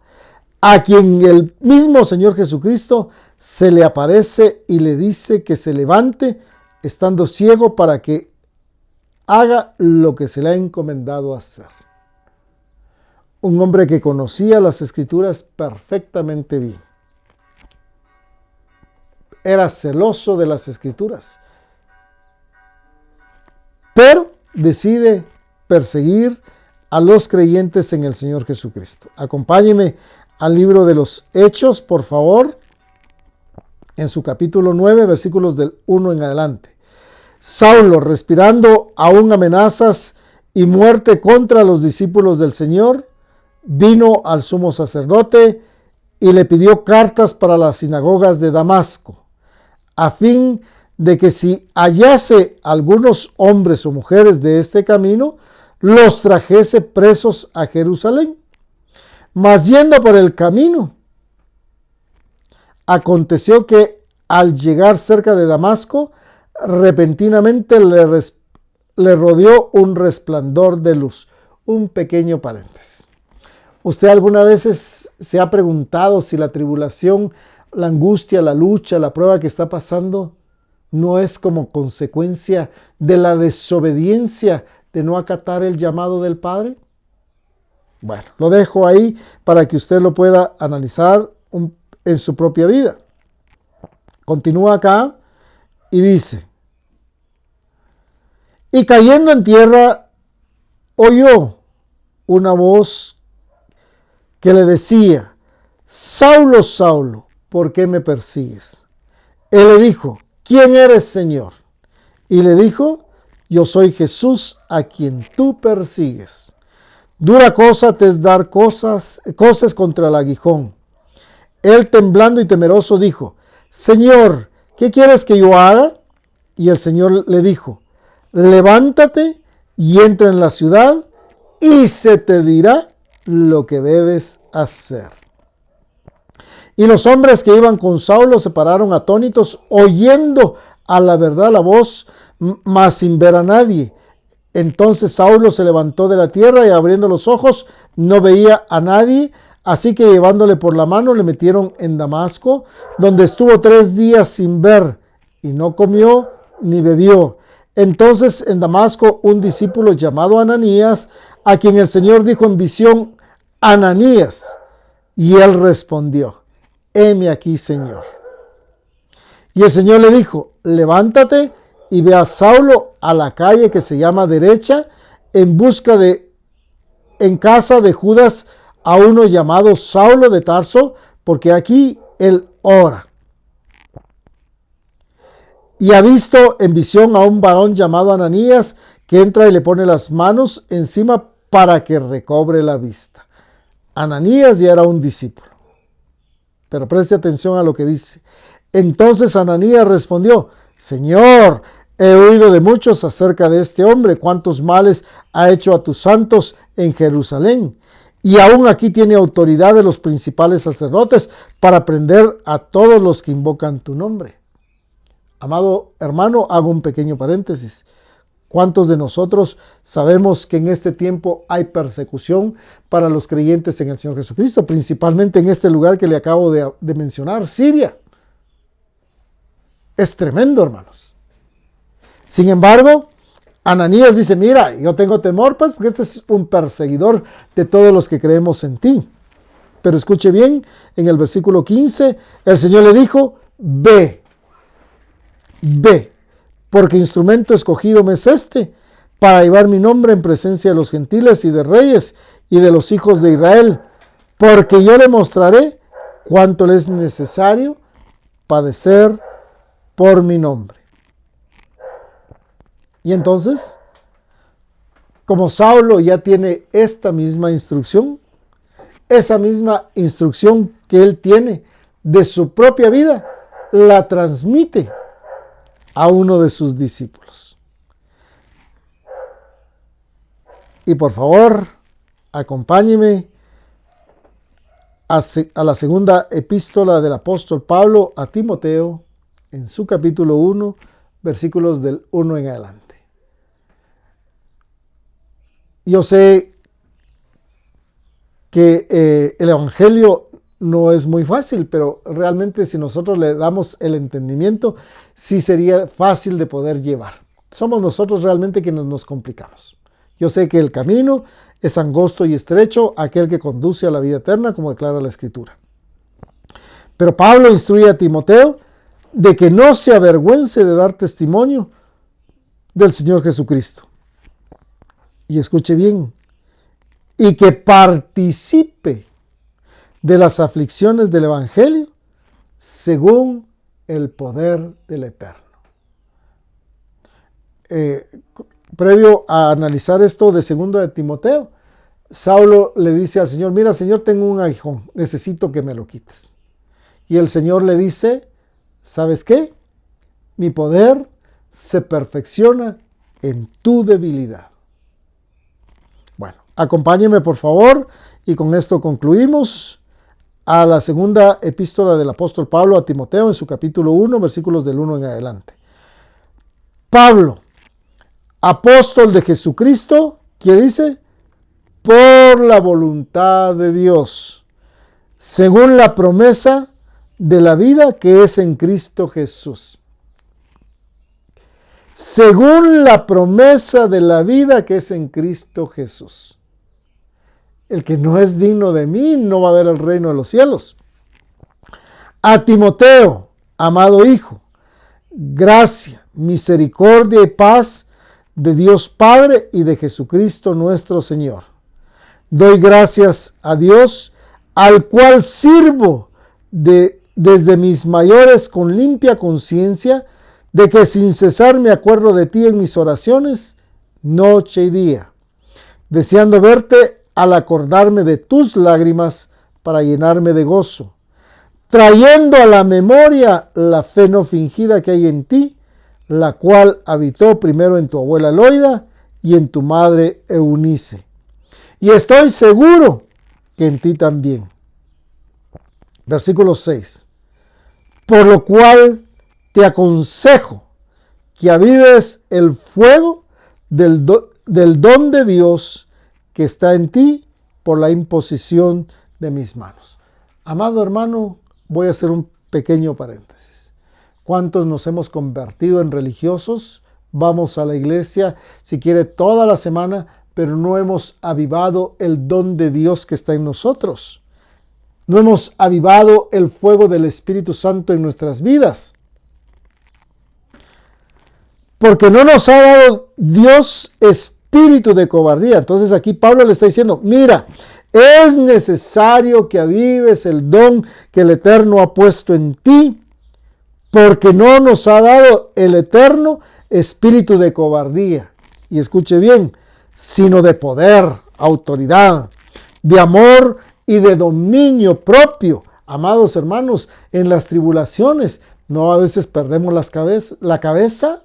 a quien el mismo Señor Jesucristo se le aparece y le dice que se levante estando ciego para que haga lo que se le ha encomendado hacer. Un hombre que conocía las Escrituras perfectamente bien. Era celoso de las Escrituras, pero decide perseguir a los creyentes en el Señor Jesucristo. Acompáñeme al libro de los Hechos, por favor, en su capítulo 9, versículos del 1 en adelante. Saulo, respirando aún amenazas y muerte contra los discípulos del Señor, vino al sumo sacerdote y le pidió cartas para las sinagogas de Damasco, a fin de que si hallase algunos hombres o mujeres de este camino, los trajese presos a Jerusalén. Mas yendo por el camino, aconteció que al llegar cerca de Damasco, repentinamente le rodeó un resplandor de luz. Un pequeño paréntesis. ¿Usted alguna vez se ha preguntado si la tribulación, la angustia, la lucha, la prueba que está pasando no es como consecuencia de la desobediencia de no acatar el llamado del Padre? Bueno, lo dejo ahí para que usted lo pueda analizar en su propia vida. Continúa acá y dice: y cayendo en tierra, oyó una voz que le decía: Saulo, Saulo, ¿por qué me persigues? Él le dijo: ¿quién eres, Señor? Y le dijo: yo soy Jesús a quien tú persigues. Dura cosa te es dar coces contra el aguijón. Él, temblando y temeroso, dijo: Señor, ¿qué quieres que yo haga? Y el Señor le dijo: levántate y entra en la ciudad y se te dirá lo que debes hacer. Y los hombres que iban con Saulo se pararon atónitos, oyendo a la verdad la voz, mas sin ver a nadie. Entonces Saulo se levantó de la tierra y abriendo los ojos no veía a nadie, así que llevándole por la mano le metieron en Damasco, donde estuvo 3 días sin ver y no comió ni bebió. Entonces en Damasco un discípulo llamado Ananías, a quien el Señor dijo en visión: Ananías. Y él respondió: heme aquí, Señor. Y el Señor le dijo: levántate y ve a Saulo a la calle que se llama Derecha, en casa de Judas, a uno llamado Saulo de Tarso, porque aquí él ora. Y ha visto en visión a un varón llamado Ananías, que entra y le pone las manos encima para que recobre la vista. Ananías ya era un discípulo. Pero preste atención a lo que dice. Entonces Ananías respondió: Señor, he oído de muchos acerca de este hombre, cuántos males ha hecho a tus santos en Jerusalén. Y aún aquí tiene autoridad de los principales sacerdotes para prender a todos los que invocan tu nombre. Amado hermano, hago un pequeño paréntesis. ¿Cuántos de nosotros sabemos que en este tiempo hay persecución para los creyentes en el Señor Jesucristo? Principalmente en este lugar que le acabo de mencionar, Siria. Es tremendo, hermanos. Sin embargo, Ananías dice: mira, yo tengo temor, pues, porque este es un perseguidor de todos los que creemos en ti. Pero escuche bien, en el versículo 15, el Señor le dijo: ve, porque instrumento escogido me es este, para llevar mi nombre en presencia de los gentiles y de reyes y de los hijos de Israel, porque yo le mostraré cuánto le es necesario padecer por mi nombre. Y entonces, como Saulo ya tiene esta misma instrucción, esa misma instrucción que él tiene de su propia vida, la transmite a uno de sus discípulos. Y por favor, acompáñeme a la segunda epístola del apóstol Pablo a Timoteo, en su capítulo 1, versículos del 1 en adelante. Yo sé que el evangelio no es muy fácil, pero realmente si nosotros le damos el entendimiento, sí sería fácil de poder llevar. Somos nosotros realmente quienes nos complicamos. Yo sé que el camino es angosto y estrecho, aquel que conduce a la vida eterna, como declara la Escritura. Pero Pablo instruye a Timoteo de que no se avergüence de dar testimonio del Señor Jesucristo. Y escuche bien, y que participe de las aflicciones del Evangelio según el poder del Eterno. Previo a analizar esto de 2 de Timoteo, Saulo le dice al Señor: mira, Señor, tengo un aguijón, necesito que me lo quites. Y el Señor le dice: ¿sabes qué? Mi poder se perfecciona en tu debilidad. Bueno, acompáñeme por favor, y con esto concluimos, a la segunda epístola del apóstol Pablo a Timoteo, en su capítulo 1, versículos del 1 en adelante. Pablo, apóstol de Jesucristo, ¿qué dice? Por la voluntad de Dios, según la promesa de la vida que es en Cristo Jesús. Según la promesa de la vida que es en Cristo Jesús. El que no es digno de mí no va a ver el reino de los cielos. A Timoteo, amado hijo, gracia, misericordia y paz de Dios Padre y de Jesucristo nuestro Señor. Doy gracias a Dios, al cual sirvo desde mis mayores con limpia conciencia, de que sin cesar me acuerdo de ti en mis oraciones, noche y día, deseando verte al acordarme de tus lágrimas para llenarme de gozo, trayendo a la memoria la fe no fingida que hay en ti, la cual habitó primero en tu abuela Loida y en tu madre Eunice. Y estoy seguro que en ti también. Versículo 6. Por lo cual te aconsejo que avives el fuego del don de Dios que está en ti por la imposición de mis manos. Amado hermano, voy a hacer un pequeño paréntesis. ¿Cuántos nos hemos convertido en religiosos? Vamos a la iglesia, si quiere, toda la semana, pero no hemos avivado el don de Dios que está en nosotros. No hemos avivado el fuego del Espíritu Santo en nuestras vidas. Porque no nos ha dado Dios espíritu de cobardía. Entonces aquí Pablo le está diciendo: mira, es necesario que avives el don que el Eterno ha puesto en ti, porque no nos ha dado el Eterno espíritu de cobardía. Y escuche bien, sino de poder, autoridad, de amor y de dominio propio. Amados hermanos, en las tribulaciones, no a veces perdemos la cabeza,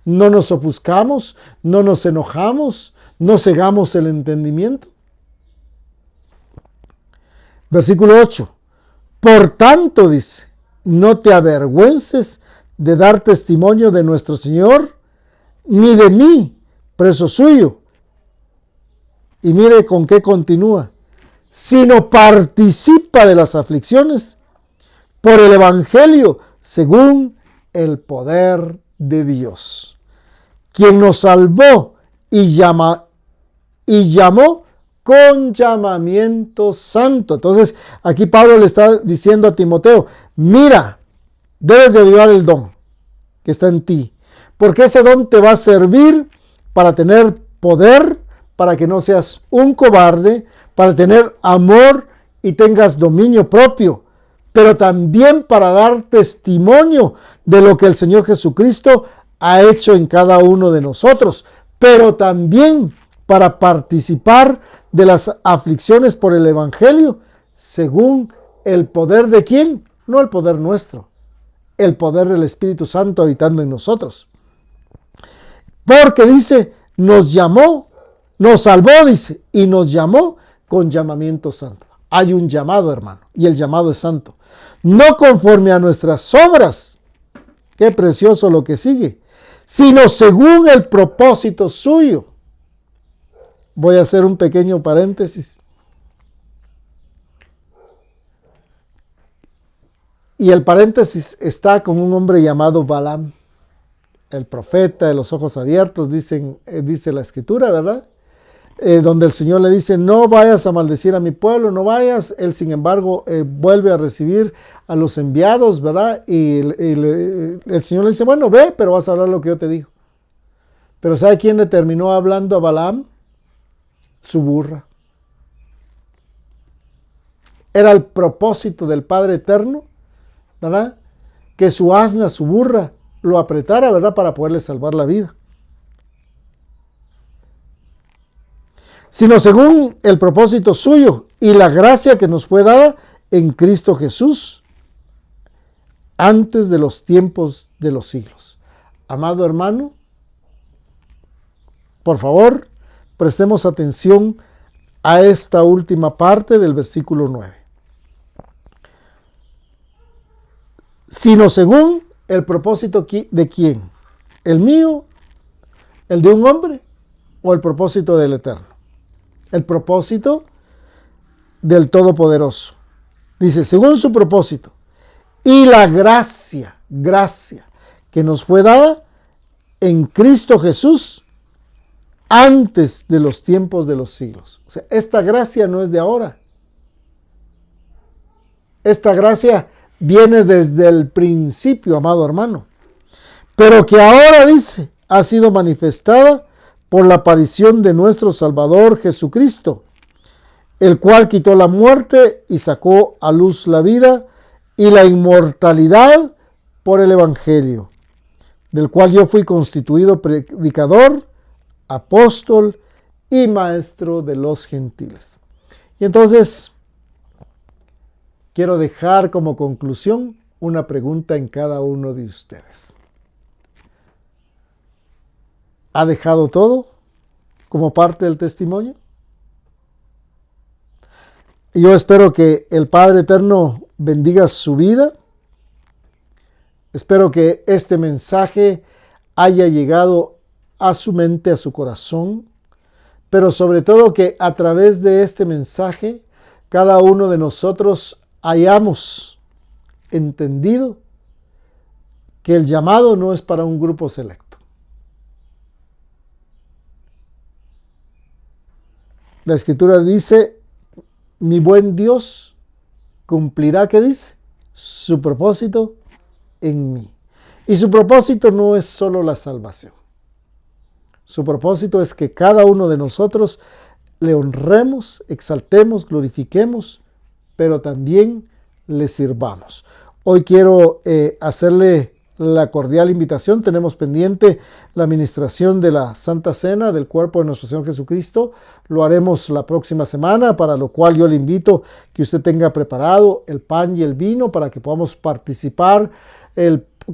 no nos ofuscamos, no nos enojamos, no cegamos el entendimiento. Versículo 8. Por tanto, dice, no te avergüences de dar testimonio de nuestro Señor, ni de mí, preso suyo. Y mire con qué continúa. Sino participa de las aflicciones por el Evangelio según el poder de Dios, quien nos salvó y llamó con llamamiento santo. Entonces, aquí Pablo le está diciendo a Timoteo, mira, debes de avivar el don que está en ti, porque ese don te va a servir para tener poder, para que no seas un cobarde, para tener amor y tengas dominio propio, pero también para dar testimonio de lo que el Señor Jesucristo ha hecho en cada uno de nosotros, pero también para participar de las aflicciones por el Evangelio, según el poder de ¿quién? No el poder nuestro, el poder del Espíritu Santo habitando en nosotros. Porque dice, nos llamó, nos salvó, dice, y nos llamó con llamamiento santo. Hay un llamado, hermano, y el llamado es santo. No conforme a nuestras obras, qué precioso lo que sigue, sino según el propósito suyo. Voy a hacer un pequeño paréntesis. Y el paréntesis está con un hombre llamado Balaam, el profeta de los ojos abiertos, dice la escritura, ¿verdad? Donde el Señor le dice, no vayas a maldecir a mi pueblo, no vayas. Él, sin embargo, vuelve a recibir a los enviados, ¿verdad? Y el Señor le dice, bueno, ve, pero vas a hablar lo que yo te digo. Pero ¿sabe quién le terminó hablando a Balaam? Su burra. Era el propósito del Padre Eterno, ¿verdad? Que su asna, su burra, lo apretara, ¿verdad? Para poderle salvar la vida. Sino según el propósito suyo y la gracia que nos fue dada en Cristo Jesús antes de los tiempos de los siglos. Amado hermano, por favor, prestemos atención a esta última parte del versículo 9. Sino según el propósito de quién, el mío, el de un hombre o el propósito del Eterno. El propósito del Todopoderoso. Dice, según su propósito y la gracia que nos fue dada en Cristo Jesús antes de los tiempos de los siglos. O sea, esta gracia no es de ahora. Esta gracia viene desde el principio, amado hermano. Pero que ahora, dice, ha sido manifestada por la aparición de nuestro Salvador Jesucristo, el cual quitó la muerte y sacó a luz la vida y la inmortalidad por el Evangelio, del cual yo fui constituido predicador, apóstol y maestro de los gentiles. Y entonces, quiero dejar como conclusión una pregunta en cada uno de ustedes. ¿Ha dejado todo como parte del testimonio? Yo espero que el Padre Eterno bendiga su vida. Espero que este mensaje haya llegado a su mente, a su corazón, pero sobre todo que a través de este mensaje cada uno de nosotros hayamos entendido que el llamado no es para un grupo selecto. La Escritura dice, mi buen Dios cumplirá, ¿qué dice? Su propósito en mí. Y su propósito no es solo la salvación. Su propósito es que cada uno de nosotros le honremos, exaltemos, glorifiquemos, pero también le sirvamos. Hoy quiero hacerle la cordial invitación. Tenemos pendiente la administración de la Santa Cena del cuerpo de nuestro Señor Jesucristo. Lo haremos la próxima semana, para lo cual yo le invito que usted tenga preparado el pan y el vino para que podamos participar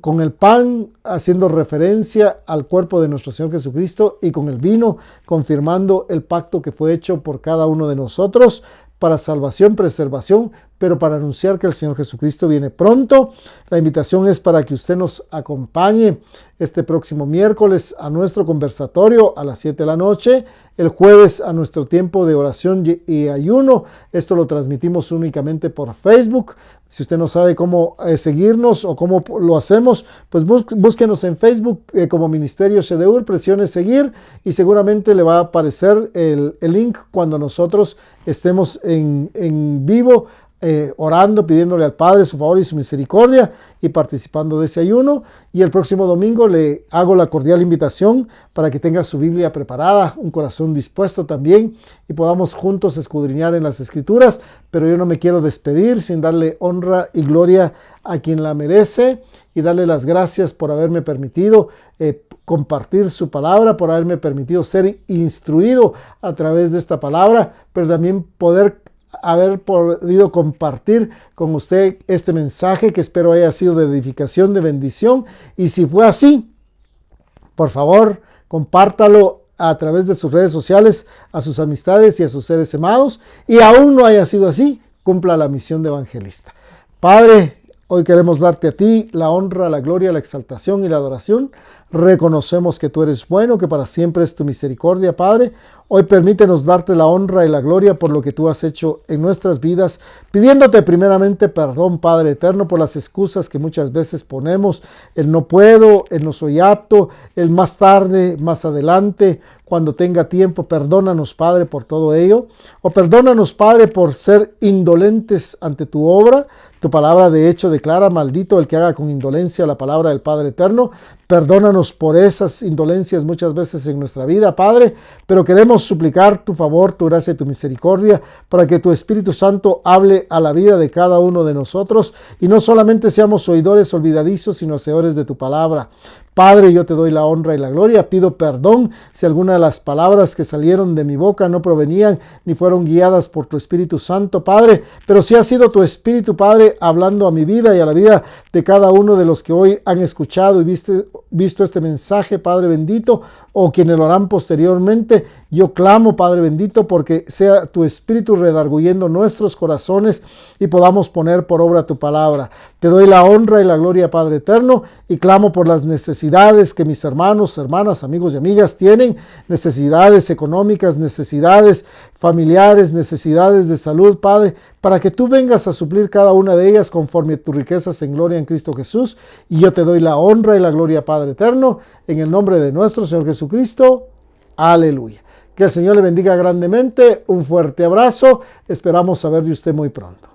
con el pan haciendo referencia al cuerpo de nuestro Señor Jesucristo, y con el vino confirmando el pacto que fue hecho por cada uno de nosotros para salvación, preservación, pero para anunciar que el Señor Jesucristo viene pronto. La invitación es para que usted nos acompañe este próximo miércoles a nuestro conversatorio a las 7 de la noche, el jueves a nuestro tiempo de oración y ayuno. Esto lo transmitimos únicamente por Facebook. Si usted no sabe cómo seguirnos o cómo lo hacemos, pues búsquenos en Facebook como Ministerio Shedeur, presione seguir y seguramente le va a aparecer el link cuando nosotros estemos en vivo, orando, pidiéndole al Padre su favor y su misericordia y participando de ese ayuno. Y el próximo domingo le hago la cordial invitación para que tenga su Biblia preparada, un corazón dispuesto también, y podamos juntos escudriñar en las Escrituras. Pero yo no me quiero despedir sin darle honra y gloria a quien la merece, y darle las gracias por haberme permitido compartir su palabra, por haberme permitido ser instruido a través de esta palabra, pero también haber podido compartir con usted este mensaje, que espero haya sido de edificación, de bendición. Y si fue así, por favor, compártalo a través de sus redes sociales a sus amistades y a sus seres amados. Y aún no haya sido así, cumpla la misión de evangelista. Padre, hoy queremos darte a ti la honra, la gloria, la exaltación y la adoración. Reconocemos que tú eres bueno, que para siempre es tu misericordia, Padre. Hoy permítenos darte la honra y la gloria por lo que tú has hecho en nuestras vidas, pidiéndote primeramente perdón, Padre eterno, por las excusas que muchas veces ponemos: el no puedo, el no soy apto, el más tarde, más adelante, cuando tenga tiempo. Perdónanos, Padre, por todo ello. O perdónanos, Padre, por ser indolentes ante tu obra. Tu palabra de hecho declara: maldito el que haga con indolencia la palabra del Padre eterno. Perdónanos por esas indolencias muchas veces en nuestra vida, Padre, pero queremos suplicar tu favor, tu gracia y tu misericordia para que tu Espíritu Santo hable a la vida de cada uno de nosotros y no solamente seamos oidores olvidadizos, sino hacedores de tu palabra. Padre, yo te doy la honra y la gloria. Pido perdón si alguna de las palabras que salieron de mi boca no provenían ni fueron guiadas por tu Espíritu Santo, Padre, pero si ha sido tu Espíritu, Padre, hablando a mi vida y a la vida de cada uno de los que hoy han escuchado y visto este mensaje, Padre bendito, o quienes lo harán posteriormente. Yo clamo, Padre bendito, porque sea tu Espíritu redarguyendo nuestros corazones y podamos poner por obra tu palabra. Te doy la honra y la gloria, Padre eterno, y clamo por las necesidades que mis hermanos, hermanas, amigos y amigas tienen, necesidades económicas, necesidades familiares, necesidades de salud, Padre, para que tú vengas a suplir cada una de ellas conforme a tus riquezas en gloria en Cristo Jesús. Y yo te doy la honra y la gloria, Padre eterno, en el nombre de nuestro Señor Jesucristo. Aleluya. Que el Señor le bendiga grandemente. Un fuerte abrazo. Esperamos saber de usted muy pronto.